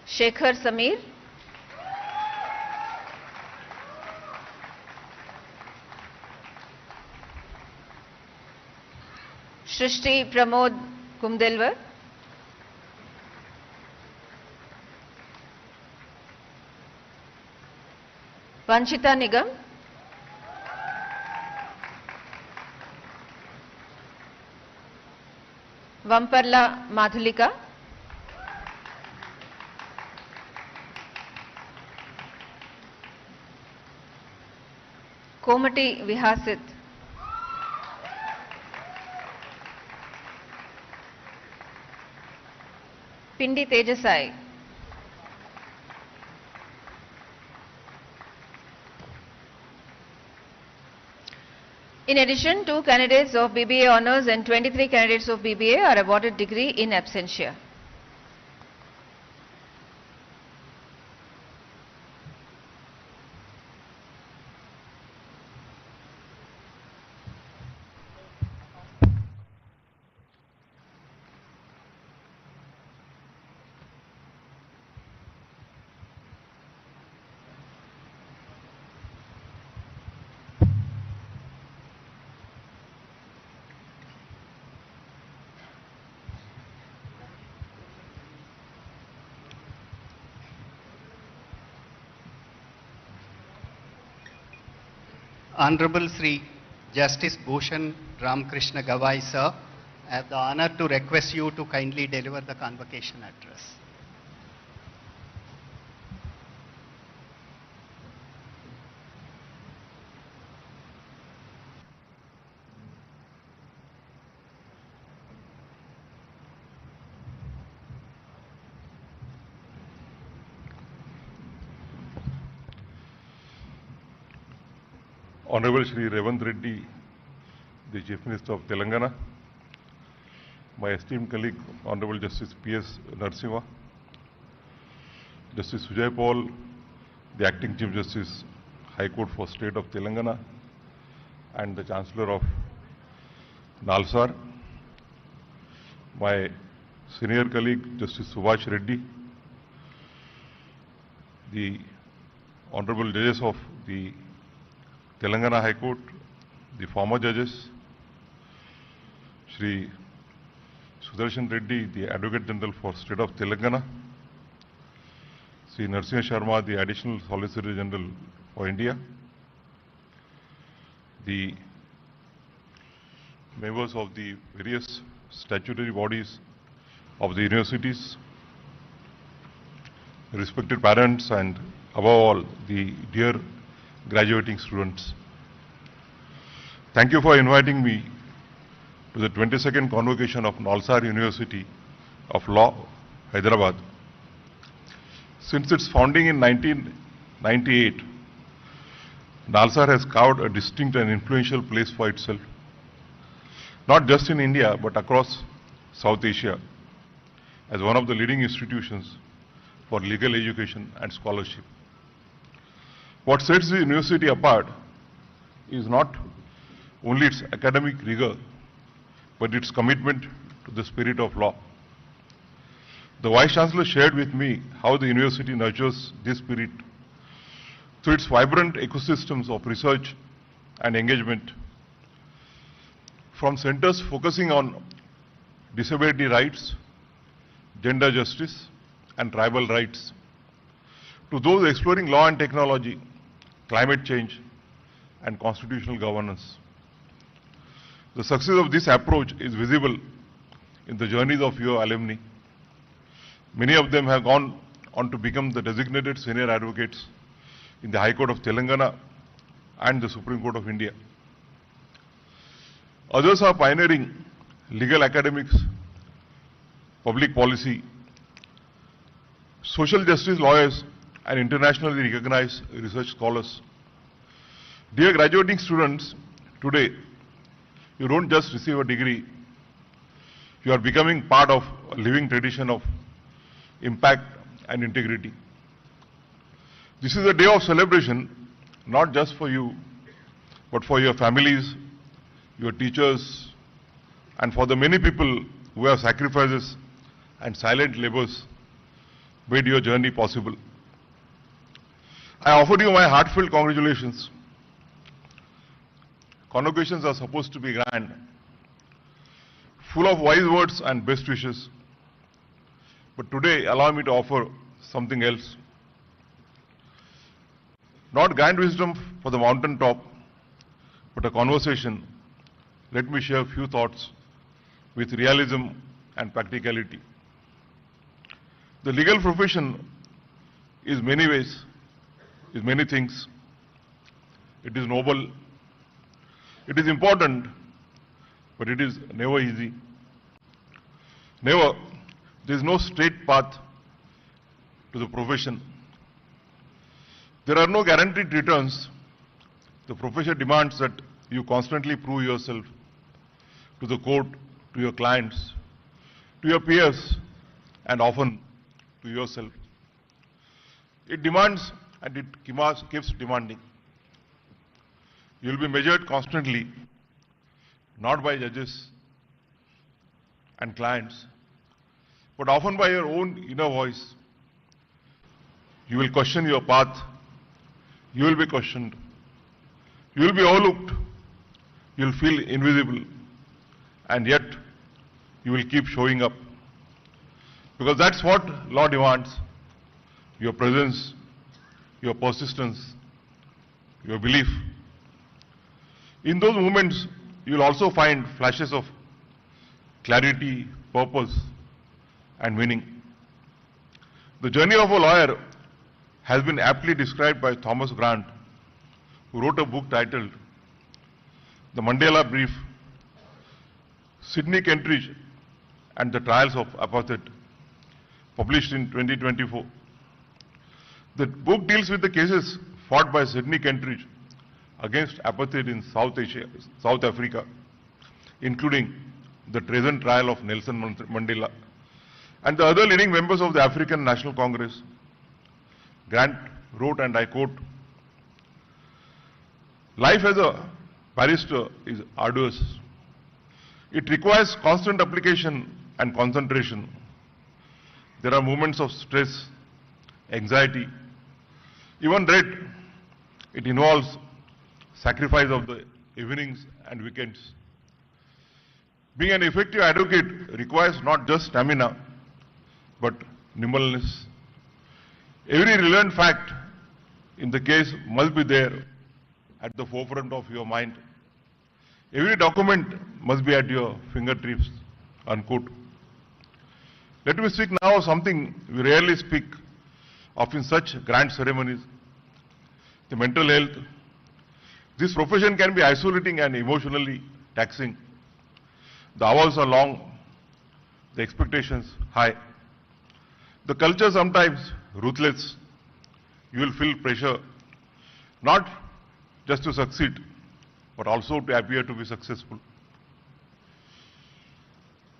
Speaker 1: Shekhar Samir. Shrishti Pramod Kumdelwar. Vanchita Nigam. Vamparla Madhulika. Komati Vihasit. Pindi Tejasai. In addition, 2 candidates of BBA Honours and 23 candidates of BBA are awarded degree in absentia.
Speaker 3: Honorable Sri Justice Bhushan Ramakrishna Gawai, sir, I have the honor to request you to kindly deliver the convocation address.
Speaker 5: Honorable Shri Revanth Reddy, the Chief Minister of Telangana, my esteemed colleague Honorable Justice P.S. Narasimha, Justice Sujay Paul, the Acting Chief Justice, High Court for State of Telangana, and the Chancellor of Nalsar, my senior colleague Justice Subhash Reddy, the Honorable Judges of the Telangana High Court, the former judges, Shri Sudarshan Reddy, the Advocate General for State of Telangana, Shri Narasimha Sharma, the Additional Solicitor General for India, the members of the various statutory bodies of the universities, respected parents, and above all, the dear graduating students. Thank you for inviting me to the 22nd convocation of Nalsar University of Law, Hyderabad. Since its founding in 1998, Nalsar has carved a distinct and influential place for itself, not just in India but across South Asia, as one of the leading institutions for legal education and scholarship. What sets the university apart is not only its academic rigor, but its commitment to the spirit of law. The Vice Chancellor shared with me how the university nurtures this spirit through its vibrant ecosystems of research and engagement, from centers focusing on disability rights, gender justice, and tribal rights, to those exploring law and technology, climate change, and constitutional governance. The success of this approach is visible in the journeys of your alumni. Many of them have gone on to become the designated senior advocates in the High Court of Telangana and the Supreme Court of India. Others are pioneering legal academics, public policy, social justice lawyers, and internationally recognized research scholars. Dear graduating students, today you don't just receive a degree, you are becoming part of a living tradition of impact and integrity. This is a day of celebration, not just for you, but for your families, your teachers, and for the many people who have sacrifices and silent labors made your journey possible. I offer you my heartfelt congratulations. Convocations are supposed to be grand, full of wise words and best wishes. But today, allow me to offer something else. Not grand wisdom for the mountaintop, but a conversation. Let me share a few thoughts with realism and practicality. The legal profession is many things. it is noble, it is important, but it is never easy. Never. There is no straight path to the profession. There are no guaranteed returns. The profession demands that you constantly prove yourself to the court, to your clients, to your peers, and often to yourself. It demands and it keeps demanding. You will be measured constantly, not by judges and clients, but often by your own inner voice. You will question your path. You will be questioned. You will be overlooked. You will feel invisible. And yet, you will keep showing up. Because that's what law demands. Your presence, your persistence, your belief. In those moments, you will also find flashes of clarity, purpose, and meaning. The journey of a lawyer has been aptly described by Thomas Grant, who wrote a book titled The Mandela Brief, Sidney Kentridge and the Trials of Apartheid, published in 2024. The book deals with the cases fought by Sidney Kentridge against apartheid in South Africa, including the treason trial of Nelson Mandela and the other leading members of the African National Congress. Grant wrote, and I quote, "Life as a barrister is arduous. It requires constant application and concentration. There are moments of stress, anxiety, even dread. It involves sacrifice of the evenings and weekends. Being an effective advocate requires not just stamina, but nimbleness. Every relevant fact in the case must be there at the forefront of your mind. Every document must be at your fingertips," unquote. Let me speak now of something we rarely speak of in such grand ceremonies: the mental health. This profession can be isolating and emotionally taxing. The hours are long, the expectations high. The culture sometimes ruthless. You will feel pressure, not just to succeed, but also to appear to be successful.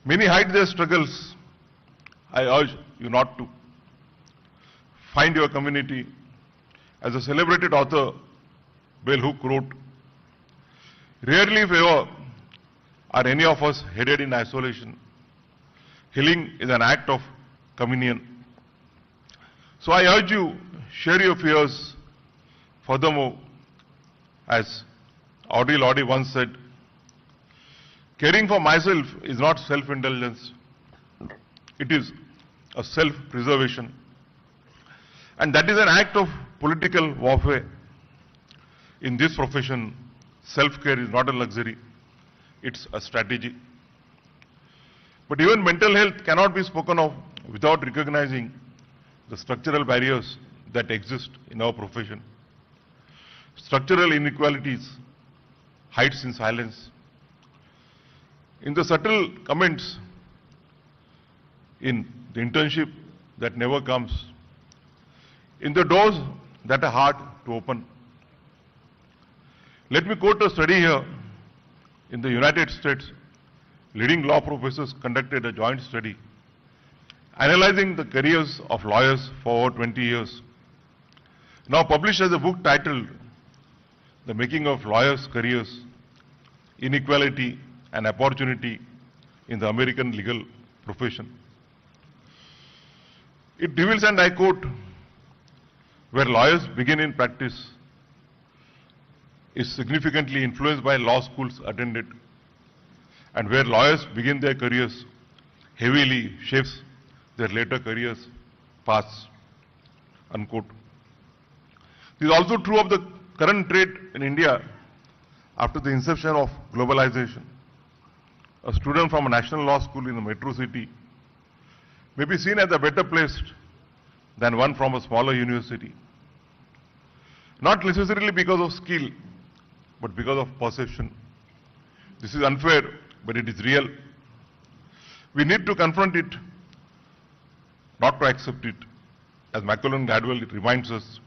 Speaker 5: Many hide their struggles. I urge you not to. Find your community. As a celebrated author, Bell Hook wrote, "Rarely, if ever, are any of us headed in isolation. Healing is an act of communion." So I urge you, share your fears. Furthermore, as Audre Lorde once said, "Caring for myself is not self-indulgence. It is a self-preservation. And that is an act of political warfare. In this profession, self-care is not a luxury. It's a strategy." But even mental health cannot be spoken of without recognizing the structural barriers that exist in our profession. Structural inequalities hides in silence. In the subtle comments, in the internship that never comes, in the doors that are hard to open. Let me quote a study here. In the United States, leading law professors conducted a joint study analyzing the careers of lawyers for over 20 years. Now published as a book titled The Making of Lawyers' Careers, Inequality and Opportunity in the American Legal Profession. It reveals, and I quote, "Where lawyers begin in practice is significantly influenced by law schools attended, and where lawyers begin their careers heavily shapes their later careers paths," unquote. This is also true of the current trade in India after the inception of globalization. A student from a national law school in a metro city may be seen as a better placed than one from a smaller university. Not necessarily because of skill, but because of perception. This is unfair, but it is real. We need to confront it, not to accept it. As Macaulay Gladwell, it reminds us,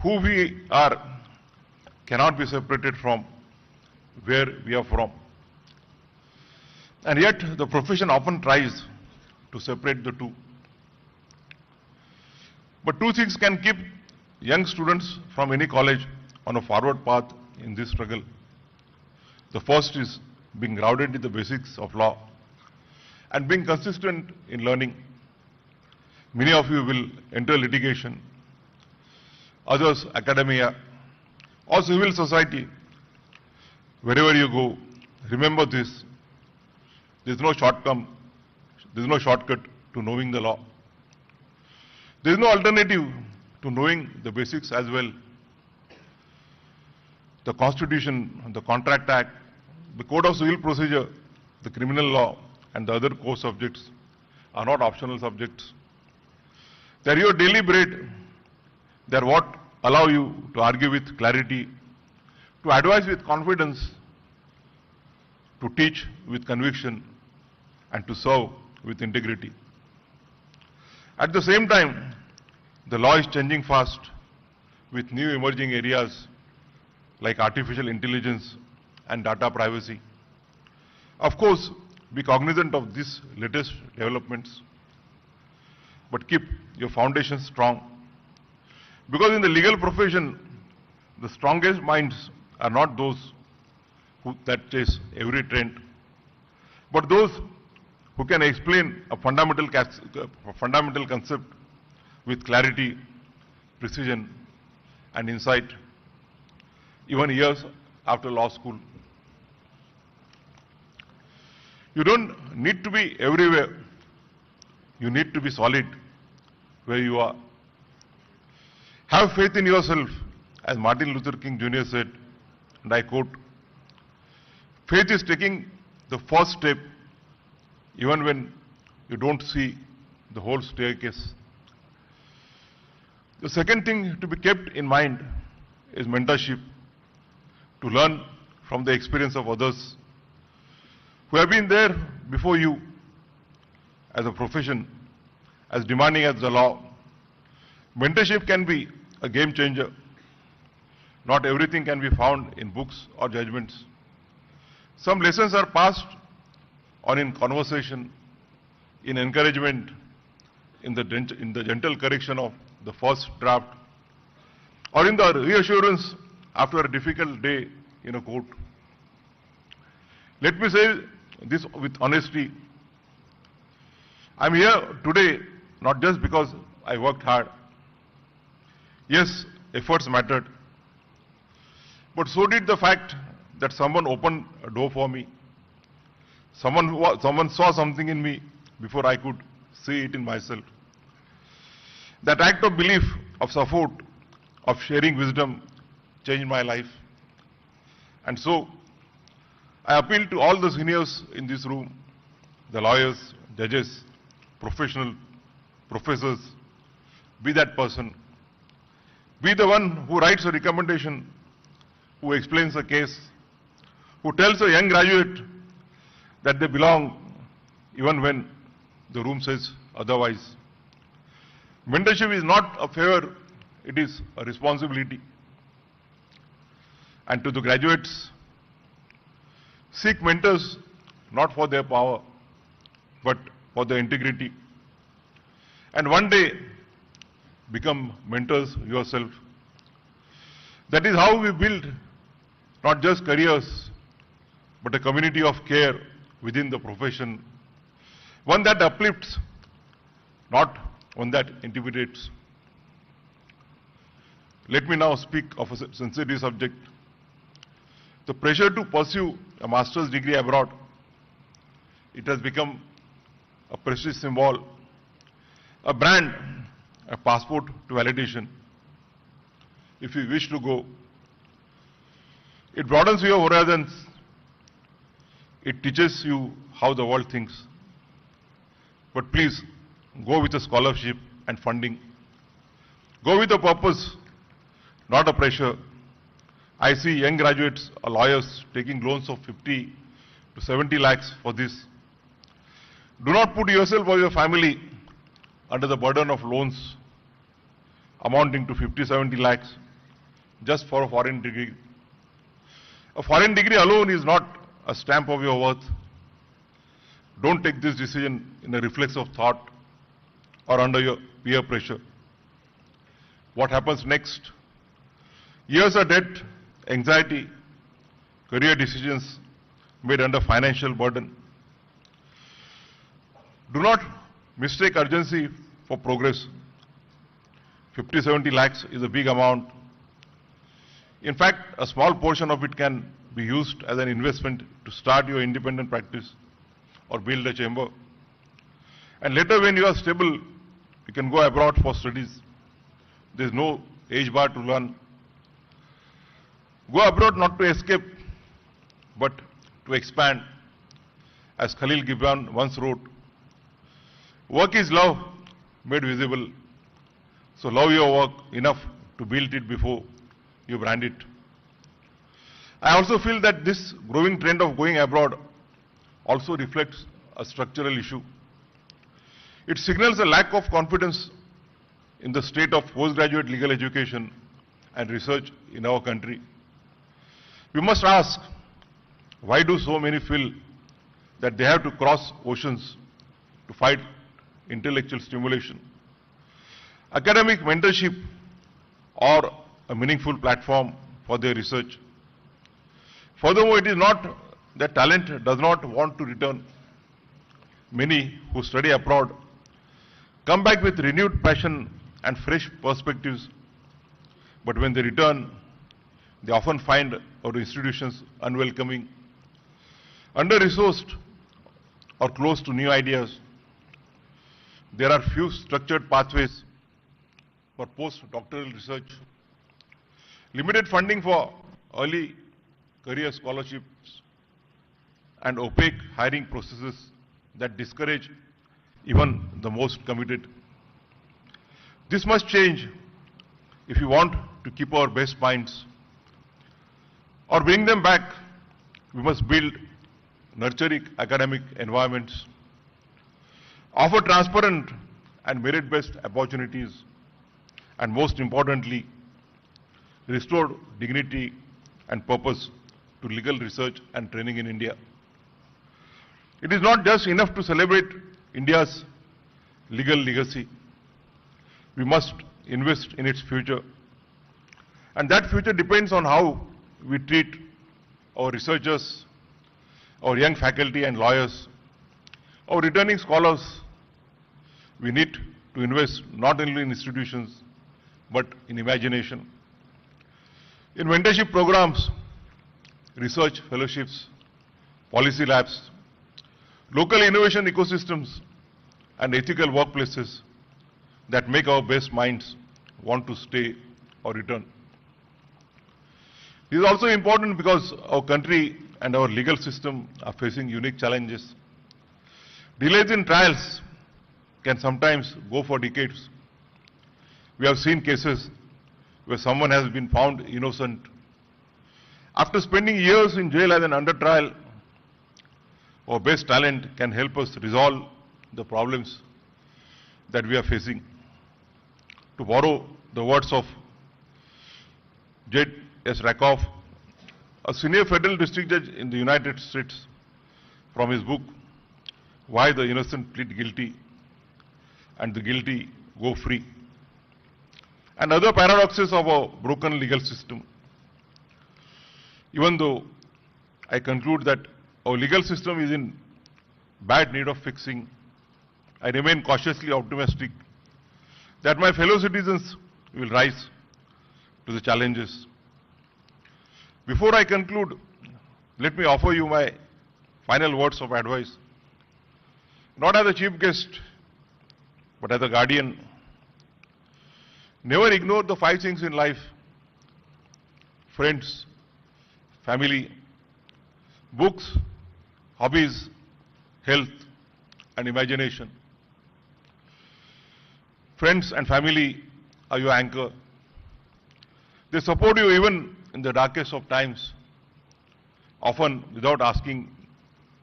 Speaker 5: who we are cannot be separated from where we are from. And yet, the profession often tries to separate the two. But two things can keep young students from any college on a forward path in this struggle. The first is being grounded in the basics of law and being consistent in learning. Many of you will enter litigation, others academia, or civil society. Wherever you go, remember this. There is no shortcut to knowing the law. There is no alternative to knowing the basics as well. The Constitution, the Contract Act, the Code of Civil Procedure, the criminal law, and the other core subjects are not optional subjects. They are your daily bread. They are what allow you to argue with clarity, to advise with confidence, to teach with conviction, and to serve with integrity. At the same time, the law is changing fast with new emerging areas like artificial intelligence and data privacy. Of course, be cognizant of these latest developments, but keep your foundation strong. Because in the legal profession, the strongest minds are not those that chase every trend, but those who can explain a fundamental concept with clarity, precision, and insight, even years after law school. You don't need to be everywhere. You need to be solid where you are. Have faith in yourself, as Martin Luther King Jr. said, and I quote, "Faith is taking the first step even when you don't see the whole staircase." The second thing to be kept in mind is mentorship, to learn from the experience of others who have been there before you as a profession, as demanding as the law. Mentorship can be a game changer. Not everything can be found in books or judgments. Some lessons are passed on in conversation, in encouragement, in the gentle correction of the first draft, or in the reassurance after a difficult day in a court. Let me say this with honesty. I'm here today not just because I worked hard. Yes, efforts mattered, but so did the fact that someone opened a door for me. Someone saw something in me before I could see it in myself. That act of belief, of support, of sharing wisdom changed my life. And so, I appeal to all the seniors in this room, the lawyers, judges, professors, be that person. Be the one who writes a recommendation, who explains a case, who tells a young graduate that they belong even when the room says otherwise. Mentorship is not a favor, it is a responsibility. And to the graduates, seek mentors not for their power, but for their integrity. And one day, become mentors yourself. That is how we build not just careers, but a community of care within the profession. One that uplifts, not one that intimidates. Let me now speak of a sensitive subject. The pressure to pursue a master's degree abroad. It has become a prestige symbol, a brand, a passport to validation. If you wish to go, it broadens your horizons. It teaches you how the world thinks. But please, go with a scholarship and funding. Go with a purpose, not a pressure. I see young graduates or lawyers taking loans of 50 to 70 lakhs for this. Do not put yourself or your family under the burden of loans amounting to 50, 70 lakhs just for a foreign degree. A foreign degree alone is not a stamp of your worth. Don't take this decision in a reflex of thought or under your peer pressure. What happens next? Years of debt, anxiety, career decisions made under financial burden. Do not mistake urgency for progress. 50, 70 lakhs is a big amount. In fact, a small portion of it can be used as an investment to start your independent practice or build a chamber. And later when you are stable, you can go abroad for studies. There is no age bar to learn. Go abroad not to escape, but to expand. As Khalil Gibran once wrote, work is love made visible. So love your work enough to build it before you brand it. I also feel that this growing trend of going abroad also reflects a structural issue. It signals a lack of confidence in the state of postgraduate legal education and research in our country. We must ask, why do so many feel that they have to cross oceans to fight intellectual stimulation, academic mentorship, or a meaningful platform for their research? Furthermore, it is not that talent does not want to return. Many who study abroad come back with renewed passion and fresh perspectives, but when they return, they often find our institutions unwelcoming, under-resourced, or close to new ideas. There are few structured pathways for post-doctoral research, limited funding for early career scholarships, and opaque hiring processes that discourage even the most committed. This must change if we want to keep our best minds or bring them back. We must build nurturing academic environments, offer transparent and merit-based opportunities, and most importantly, restore dignity and purpose to legal research and training in India. It is not just enough to celebrate India's legal legacy. We must invest in its future. And that future depends on how we treat our researchers, our young faculty and lawyers, our returning scholars. We need to invest not only in institutions, but in imagination, in mentorship programs, research fellowships, policy labs, local innovation ecosystems, and ethical workplaces that make our best minds want to stay or return. This is also important because our country and our legal system are facing unique challenges. Delays in trials can sometimes go for decades. We have seen cases where someone has been found innocent. After spending years in jail as an under trial, our best talent can help us resolve the problems that we are facing. To borrow the words of J.S. Rakoff, a senior federal district judge in the United States, from his book, Why the Innocent Plead Guilty and the Guilty Go Free, and other paradoxes of our broken legal system. Even though I conclude that our legal system is in bad need of fixing, I remain cautiously optimistic that my fellow citizens will rise to the challenges. Before I conclude, let me offer you my final words of advice, not as a chief guest, but as a guardian. Never ignore the 5 things in life: friends, family, books, hobbies, health, and imagination. Friends and family are your anchor. They support you even in the darkest of times, often without asking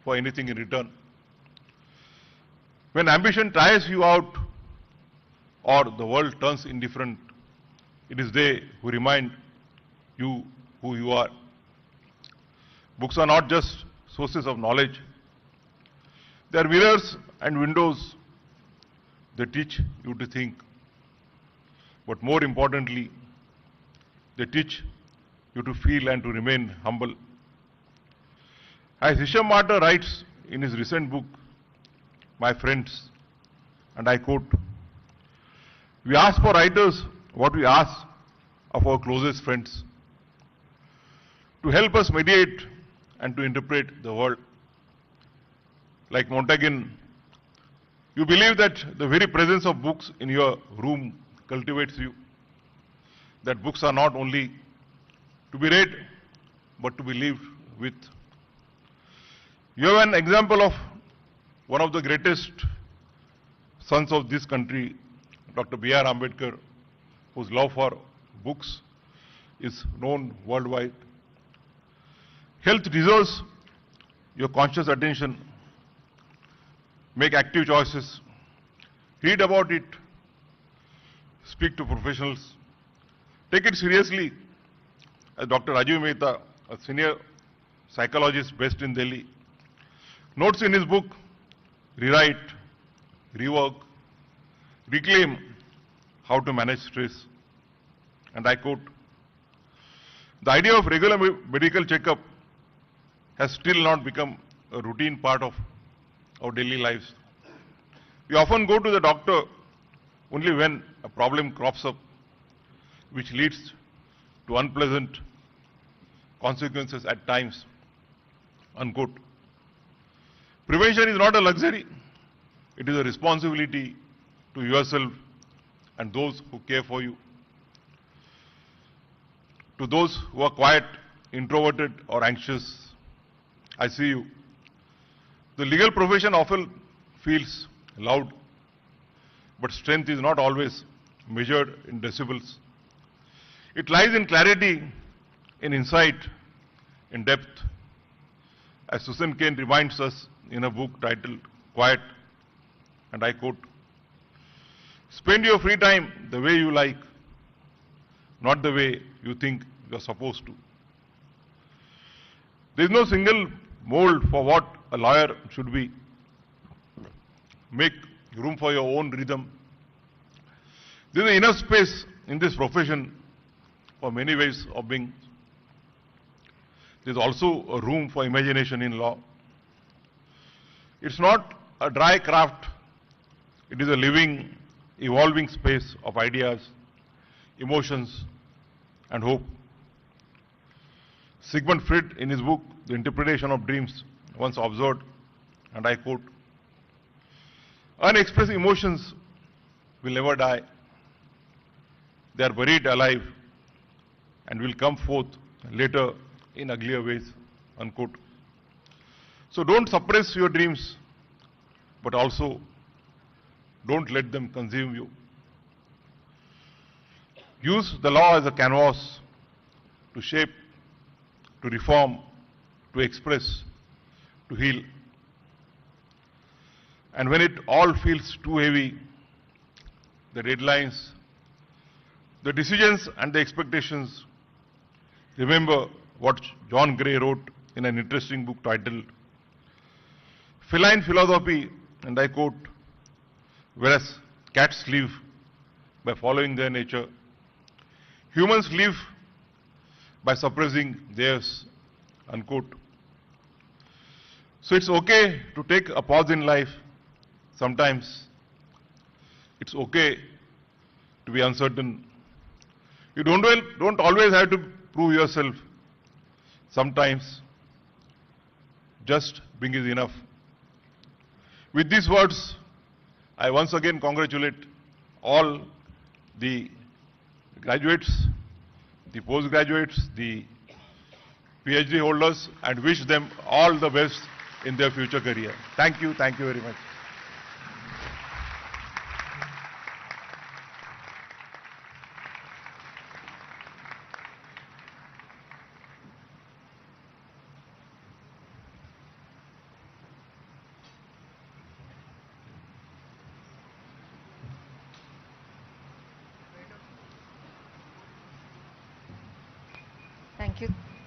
Speaker 5: for anything in return. When ambition tires you out or the world turns indifferent, it is they who remind you who you are. Books are not just sources of knowledge. They are mirrors and windows. They teach you to think. But more importantly, they teach you to feel and to remain humble. As Hisham Martyr writes in his recent book, My Friends, and I quote, "We ask for writers what we ask of our closest friends, to help us mediate and to interpret the world." Like Montaigne, you believe that the very presence of books in your room cultivates you, that books are not only to be read, but to be lived with. You have an example of one of the greatest sons of this country, Dr. B.R. Ambedkar, whose love for books is known worldwide. Health deserves your conscious attention. Make active choices. Read about it. Speak to professionals. Take it seriously. As Dr. Rajiv Mehta, a senior psychologist based in Delhi, notes in his book, Rewrite, Rework, Reclaim, How to Manage Stress. And I quote, "The idea of regular medical checkup has still not become a routine part of our daily lives. We often go to the doctor only when a problem crops up, which leads to unpleasant consequences at times." Unquote. Prevention is not a luxury. It is a responsibility to yourself and those who care for you. To those who are quiet, introverted, or anxious, I see you. The legal profession often feels loud, but strength is not always measured in decibels. It lies in clarity, in insight, in depth. As Susan Cain reminds us in a book titled Quiet, and I quote, "Spend your free time the way you like, not the way you think you are supposed to." There is no single mold for what a lawyer should be. Make room for your own rhythm. There is enough space in this profession for many ways of being. There is also a room for imagination in law. It's not a dry craft. It is a living, evolving space of ideas, emotions, and hope. Sigmund Freud, in his book, The Interpretation of Dreams, once observed, and I quote, "Unexpressed emotions will never die. They are buried alive and will come forth later in uglier ways." Unquote. So don't suppress your dreams, but also don't let them consume you. Use the law as a canvas to shape, to reform, to express, to heal. And when it all feels too heavy, the deadlines, the decisions and the expectations, remember what John Gray wrote in an interesting book titled Feline Philosophy, and I quote, "Whereas cats live by following their nature, humans live by suppressing theirs." Unquote. So it's okay to take a pause in life. Sometimes it's okay to be uncertain. You don't always have to prove yourself. Sometimes just being is enough. With these words, I once again congratulate all the graduates, the postgraduates, the PhD holders, and wish them all the best in their future career. Thank you very much.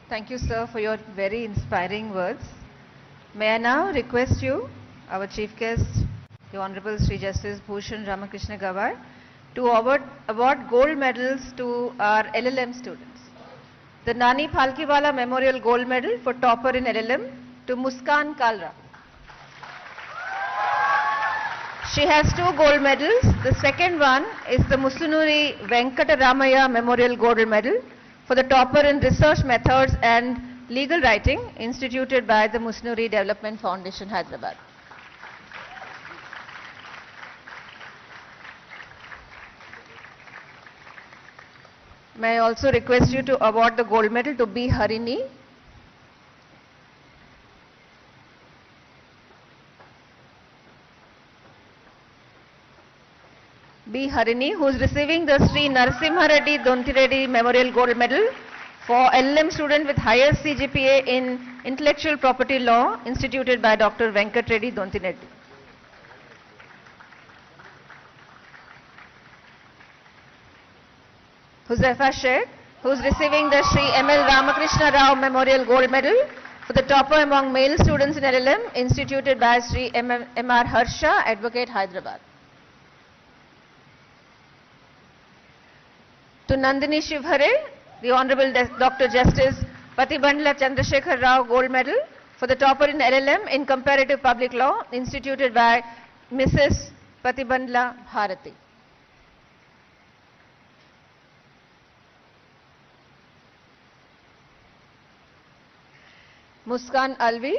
Speaker 1: Thank you, sir, for your very inspiring words. May I now request you, our chief guest, the Honorable Sri Justice Bhushan Ramakrishna Gawai, to award gold medals to our LLM students. The Nani Phalkiwala Memorial Gold Medal for topper in LLM to Muskan Kalra. She has 2 gold medals. The second one is the Musunuri Venkataramaya Memorial Gold Medal for the topper in research methods and legal writing instituted by the Musunuri Development Foundation, Hyderabad. May I also request you to award the gold medal to B. Harini. B. Harini, who is receiving the Sri Narasimha Reddy Dontireddy Memorial Gold Medal for LLM student with highest CGPA in Intellectual Property Law instituted by Dr. Venkat Reddy Dontireddy. Huzaifa Sheikh, who is receiving the Sri M.L. Ramakrishna Rao Memorial Gold Medal for the topper among male students in LLM instituted by Sri M.R. Harsha, Advocate, Hyderabad. To Nandini Shivhare, the Honorable Dr. Justice Patibandla Chandrasekhar Rao Gold Medal for the topper in LLM in Comparative Public Law instituted by Mrs. Patibandla Bharati. Muskan Alvi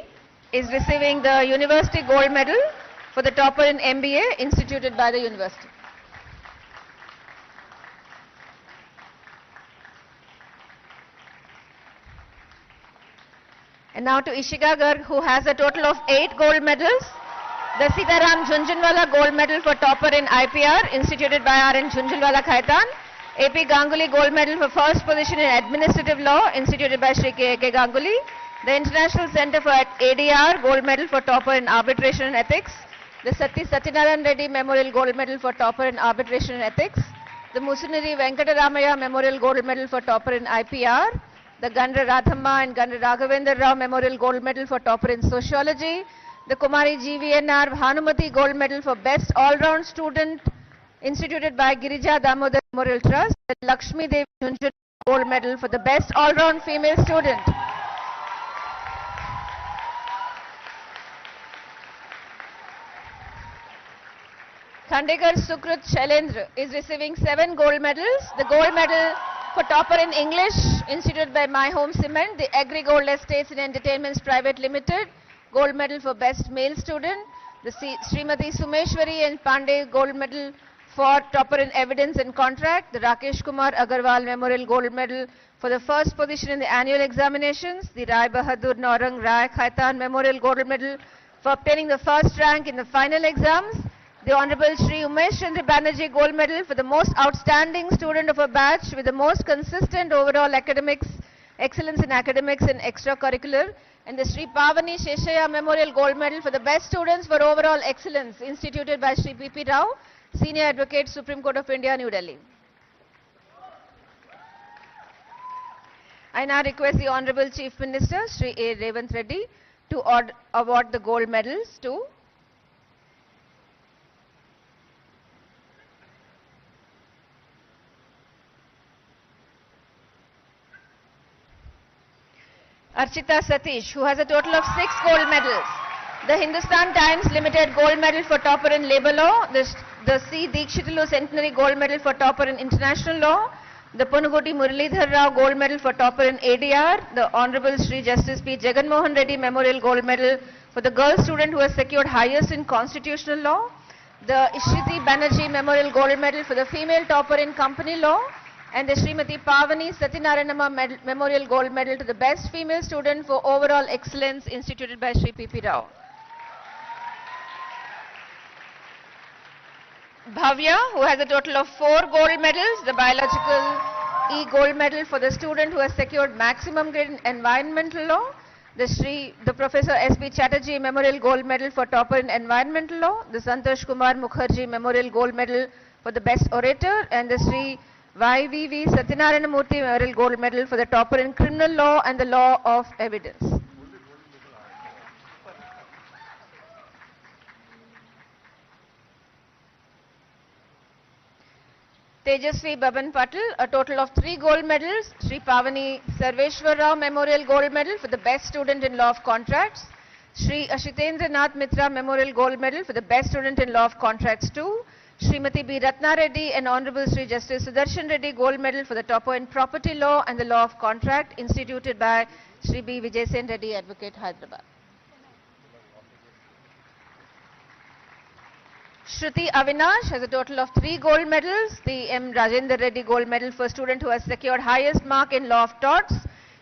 Speaker 1: is receiving the University Gold Medal for the topper in MBA instituted by the university. And now to Ishika Garg, who has a total of 8 gold medals. The Sitaram Jhunjhunwala Gold Medal for topper in IPR instituted by R.N. Jhunjhunwala Khaitan. AP Ganguly Gold Medal for first position in Administrative Law instituted by Sri K.A.K. Ganguly. The International Center for ADR Gold Medal for topper in Arbitration and Ethics. The Satyanarayan Reddy Memorial Gold Medal for topper in Arbitration and Ethics. The Musunuri Venkataramaya Memorial Gold Medal for topper in IPR. The Gandra Radhamma and Gandra Raghavendra Rao Memorial Gold Medal for topper in Sociology. The Kumari GVNR Bhanumati Gold Medal for Best All-Round Student instituted by Girija Damodar Memorial Trust. The Lakshmi Devi Jhunjhunwala Gold Medal for the Best All-Round Female Student. Khandekar Sukrit Shailendra is receiving 7 gold medals. The gold medal for topper in English instituted by My Home Cement. The Agri Gold Estates and Entertainments Private Limited gold medal for best male student. The Srimati Sumeshwari and Pandey gold medal for topper in evidence and contract. The Rakesh Kumar Agarwal Memorial Gold Medal for the first position in the annual examinations. The Rai Bahadur Naurang Rai Khaitan Memorial Gold Medal for obtaining the first rank in the final exams. The Honorable Shri Umesh Chandra Banerjee Gold Medal for the most outstanding student of a batch with the most consistent overall academics, excellence in academics and extracurricular. And the Shri Pavani Sheshaya Memorial Gold Medal for the best students for overall excellence instituted by Shri P.P. Rao, Senior Advocate, Supreme Court of India, New Delhi. I now request the Honorable Chief Minister, Shri A. Revanth Reddy, to award the gold medals to Archita Satish, who has a total of 6 gold medals. The Hindustan Times Limited Gold Medal for topper in Labour Law. The C. Dikshitulu Centenary Gold Medal for topper in International Law. The Punugoti Muralidhar Rao Gold Medal for topper in ADR. The Honorable Shri Justice P. Jagan Mohan Reddy Memorial Gold Medal for the girl student who has secured highest in Constitutional Law. The Ishriti Banerjee Memorial Gold Medal for the female topper in Company Law. And the Srimati Pavani Satyanarayanamma Memorial Gold Medal to the best female student for overall excellence instituted by Shri P.P. Rao. Bhavya, who has a total of 4 gold medals, the Biological E Gold Medal for the student who has secured maximum grade in Environmental Law. The Professor S.P. Chatterjee Memorial Gold Medal for topper in Environmental Law. The Santosh Kumar Mukherjee Memorial Gold Medal for the best orator. And the Sri YVV Satyanarayana Murthy Memorial Gold Medal for the topper in Criminal Law and the Law of Evidence. Tejasvi Baban Patil, a total of 3 gold medals. Sri Pavani Sarveshwar Rao Memorial Gold Medal for the best student in Law of Contracts. Sri Ashitendra Nath Mitra Memorial Gold Medal for the best student in Law of Contracts 2. Srimati B. Ratna Reddy and Honorable Sri Justice Sudarshan Reddy Gold Medal for the topper in Property Law and the Law of Contract, instituted by Sri B. Vijay Sen Reddy, Advocate, Hyderabad. Shruti Avinash has a total of 3 gold medals. The M. Rajendra Reddy Gold Medal for student who has secured highest mark in Law of Torts.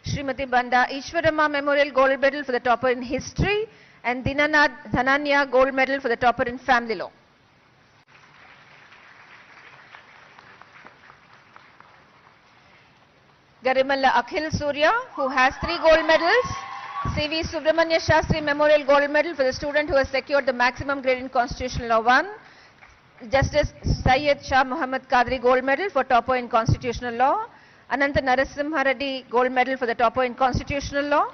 Speaker 1: Srimati Banda Ishwarama Memorial Gold Medal for the topper in History. And Dinanath Dhananya Gold Medal for the topper in Family Law. Garimalla Akhil Surya, who has 3 gold medals. C.V. Subramanya Shastri Memorial Gold Medal for the student who has secured the maximum grade in Constitutional Law 1. Justice Syed Shah Muhammad Qadri Gold Medal for topper in Constitutional Law. Ananta Narasimha Reddy Gold Medal for the topper in Constitutional Law.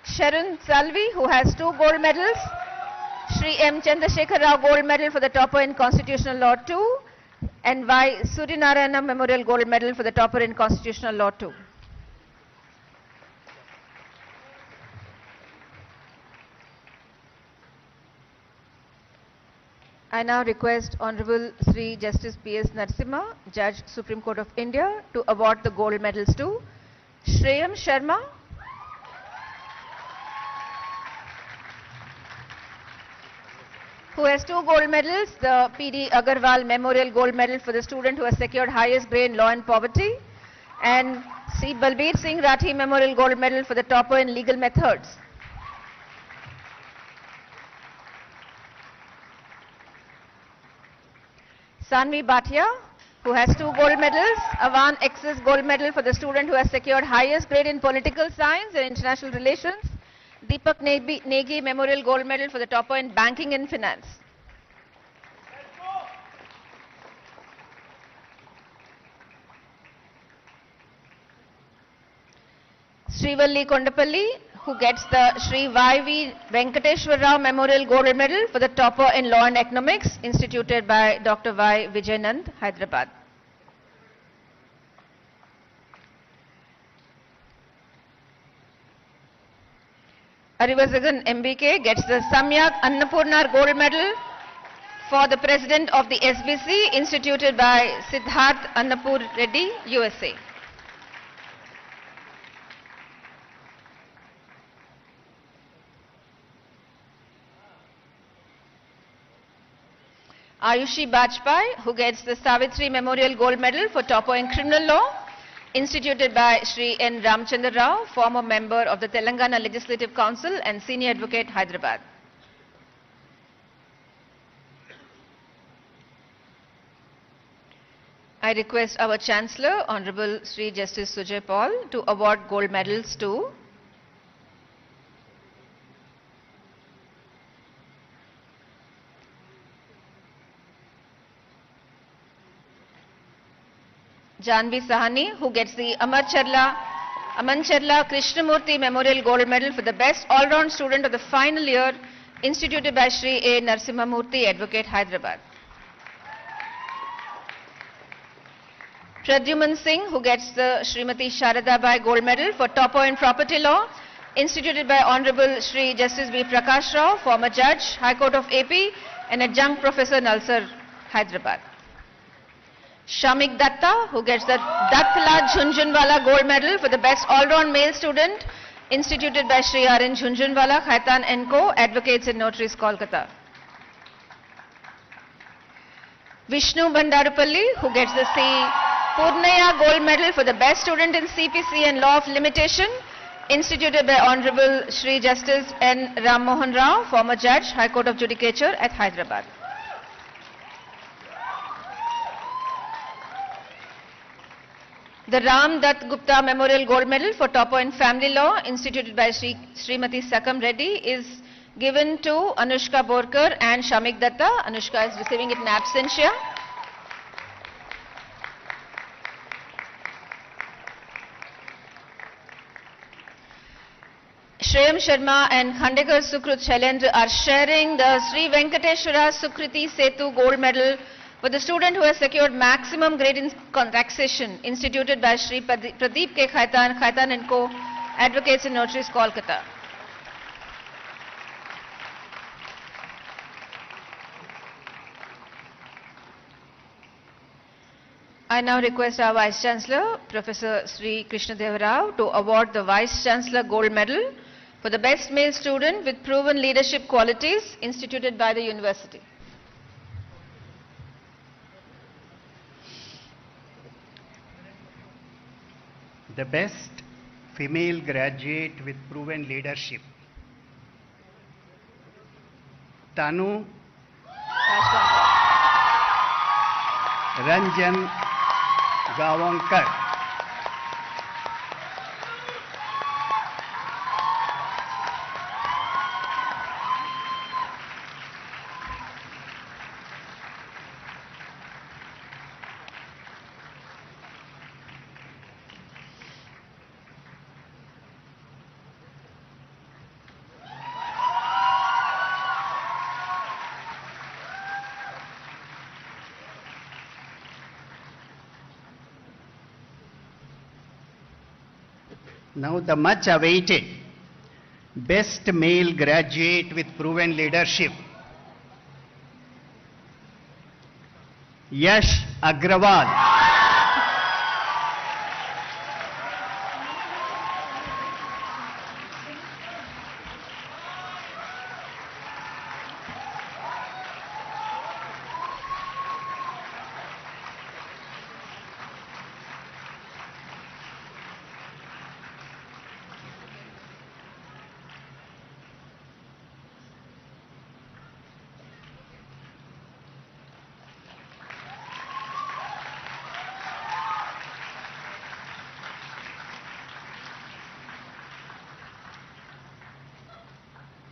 Speaker 1: Sharon Salvi, who has 2 gold medals. Sri M. Chandrasekhar Rao Gold Medal for the topper in Constitutional Law 2. And Y. Suryanarayana Memorial Gold Medal for the topper in Constitutional Law 2. I now request Honorable Sri Justice P.S. Narasimha, Judge, Supreme Court of India, to award the gold medals to Shreyam Sharma, who has 2 gold medals, the P.D. Agarwal Memorial Gold Medal for the student who has secured highest grade in Law and Poverty, and C. Balbir Singh Rathi Memorial Gold Medal for the topper in Legal Methods. Sanvi Bhatia, who has 2 gold medals, Avan Excess Gold Medal for the student who has secured highest grade in Political Science and International Relations. Deepak Negi Memorial Gold Medal for the topper in Banking and Finance. Srivalli Kondapalli, who gets the Sri Y.V. Venkateshwar Rao Memorial Gold Medal for the topper in Law and Economics, instituted by Dr. Y. Vijayanand, Hyderabad. Arivasagan MBK gets the Samyak Annapurnar Gold Medal for the President of the SBC, instituted by Siddharth Annapur Reddy, USA. Ayushi Bajpai, who gets the Savitri Memorial Gold Medal for topper in Criminal Law, instituted by Sri N. Ramchandra Rao, former member of the Telangana Legislative Council and Senior Advocate, Hyderabad. I request our Chancellor, Honorable Sri Justice Sujay Paul, to award gold medals to Janvi Sahani, who gets the Aman Charla Krishnamurthy Memorial Gold Medal for the best all-round student of the final year, instituted by Sri A. Narasimhamurthy, Advocate, Hyderabad. Pradyuman Singh, who gets the Srimati Sharada Bai Gold Medal for topper in Property Law, instituted by Honorable Sri Justice B. Prakash Rao, former Judge, High Court of AP, and Adjunct Professor Nalsar, Hyderabad. Shamik Datta, who gets the Dattla Jhunjhunwala Gold Medal for the best all-round male student, instituted by Sri R. N. Jhunjhunwala, Khaitan & Co., Advocates and Notaries, Kolkata. Vishnu Bandarupalli, who gets the C. Purnaya Gold Medal for the best student in CPC and Law of Limitation, instituted by Honorable Sri Justice N. Ram Mohan Rao, former Judge, High Court of Judicature at Hyderabad. The Ram Dutt Gupta Memorial Gold Medal for topper in Family Law, instituted by Srimati Sakam Reddy, is given to Anushka Borkar and Shamik Datta. Anushka is receiving it in absentia. Shreyam Sharma and Khandekar Sukrut Shailendra are sharing the Sri Venkateshwara Sukriti Setu Gold Medal with the student who has secured maximum grade in taxation instituted by Sri Pradeep K. Khaitan, Khaitan & Co. Advocates and Notaries, Kolkata. I now request our Vice Chancellor, Professor Sri Krishna Deva Rao, to award the Vice Chancellor Gold Medal for the best male student with proven leadership qualities instituted by the university.
Speaker 3: The best female graduate with proven leadership, Tanu Ranjan Gawankar. Now the much awaited best male graduate with proven leadership, Yash Agrawal.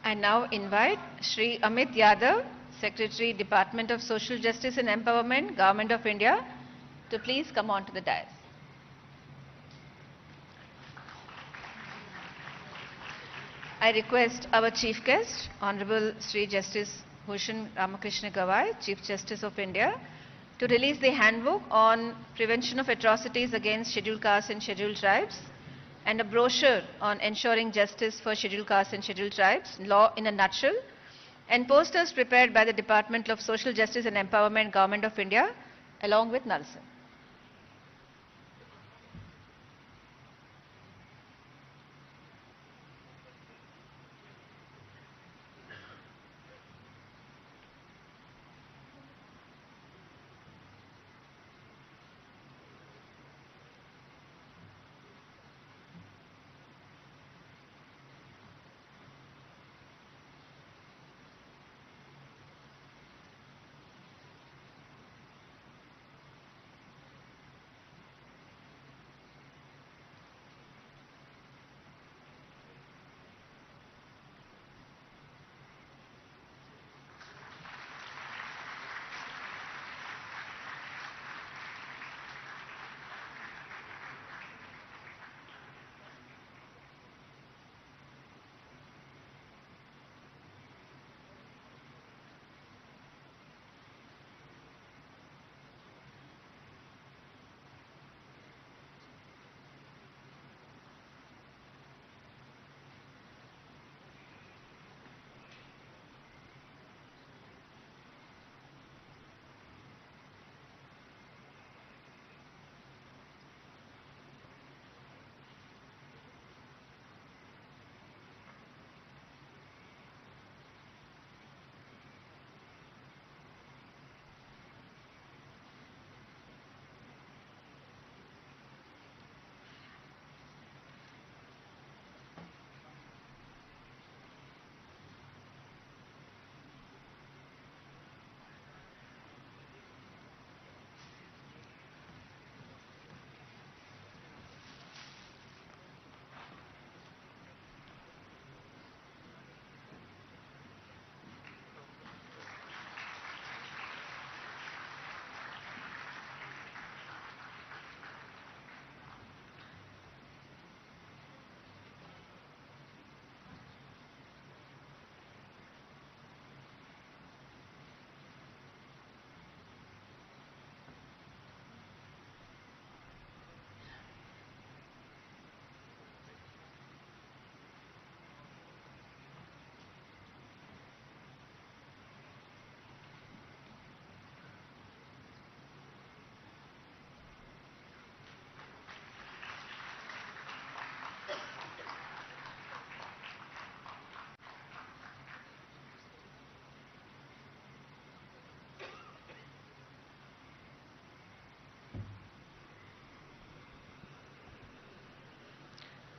Speaker 1: I now invite Shri Amit Yadav, Secretary, Department of Social Justice and Empowerment, Government of India, to please come on to the dais. I request our Chief Guest, Honorable Sri Justice Bhushan Ramakrishna Gawai, Chief Justice of India, to release the handbook on prevention of atrocities against scheduled castes and scheduled tribes, and a brochure on ensuring justice for scheduled castes and scheduled tribes, law in a nutshell, and posters prepared by the Department of Social Justice and Empowerment, Government of India, along with Nalsar.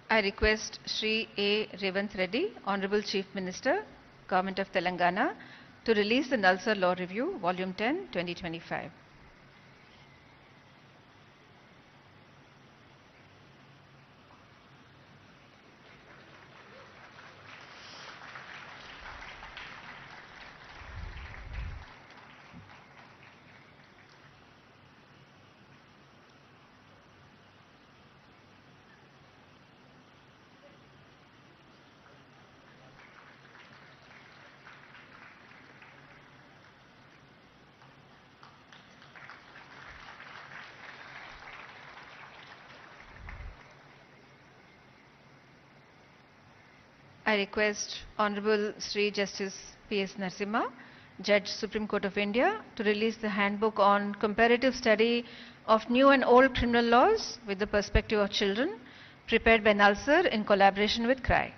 Speaker 1: I request Shri A. Revanth Reddy, Honorable Chief Minister, Government of Telangana, to release the Nalsar Law Review, Volume 10, 2025. I request Honorable Sri Justice P.S. Narasimha, Judge Supreme Court of India, to release the handbook on comparative study of new and old criminal laws with the perspective of children, prepared by Nalsar in collaboration with CRI.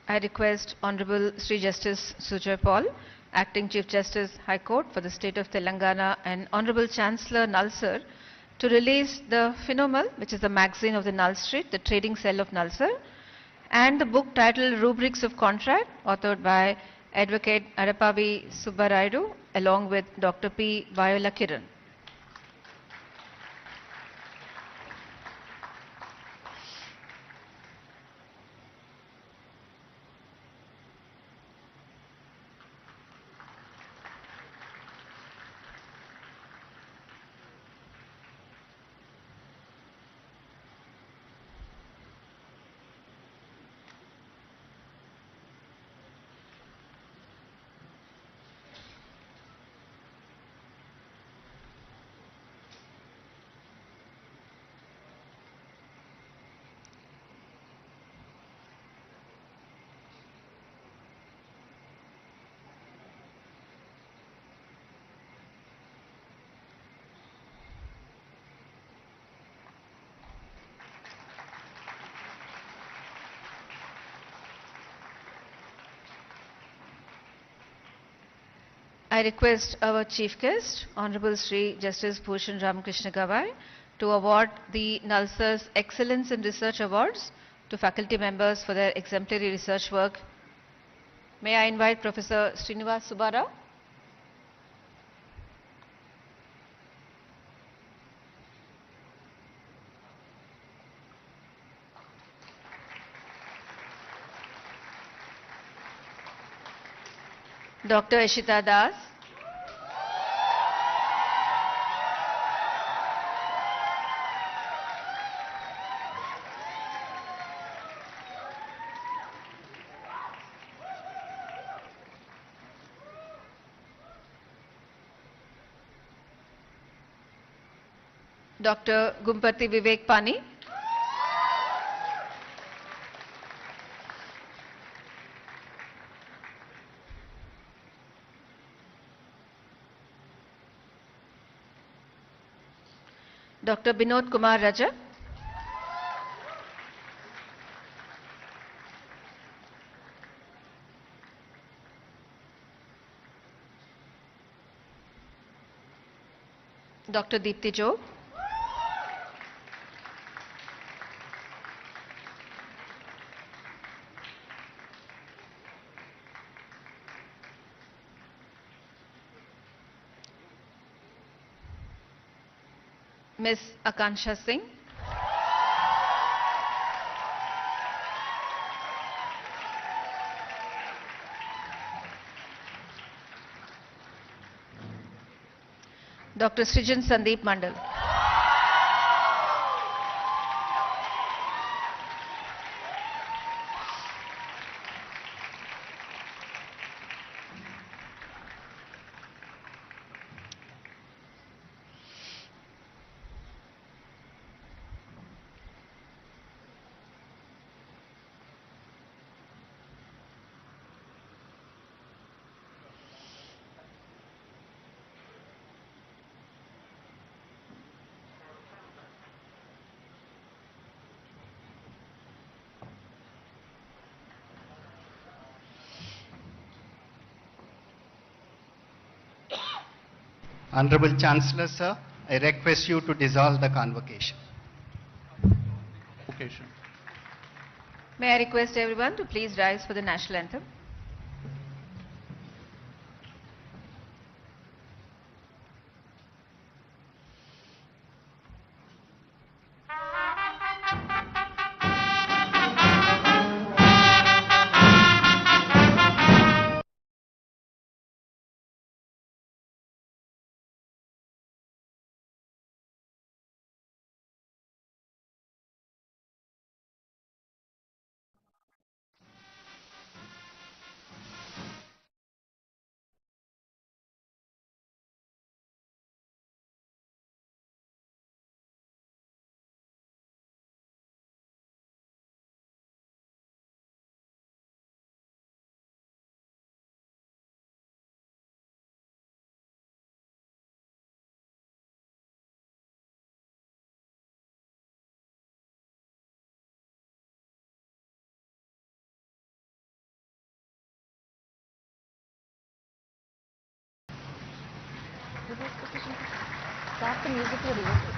Speaker 1: I request Honorable Sri Justice Sujoy Paul, Acting Chief Justice, High Court for the State of Telangana, and Honorable Chancellor Nalsar to release the Phenomal, which is the magazine of the Null Street, the trading cell of Nalsar, and the book titled Rubrics of Contract, authored by Advocate Arapavi Subbaraidu, along with Dr. P. Viola Kiran. I request our Chief Guest, Honorable Sri Justice Bhushan Ramakrishna Gawai, to award the Nalsar's Excellence in Research Awards to faculty members for their exemplary research work. May I invite Professor Srinivas Subbarao? Dr. Ishita Das, Dr. Gumpati Vivek Pani, Dr. Binod Kumar Raja, Dr. Deepti Job, Ms. Akansha Singh, Dr. Srijan Sandeep Mandal,
Speaker 3: Honorable Chancellor, sir, I request you to dissolve the convocation.
Speaker 4: Convocation.
Speaker 1: May I request everyone to please rise for the national anthem.
Speaker 2: Start the music to reverse.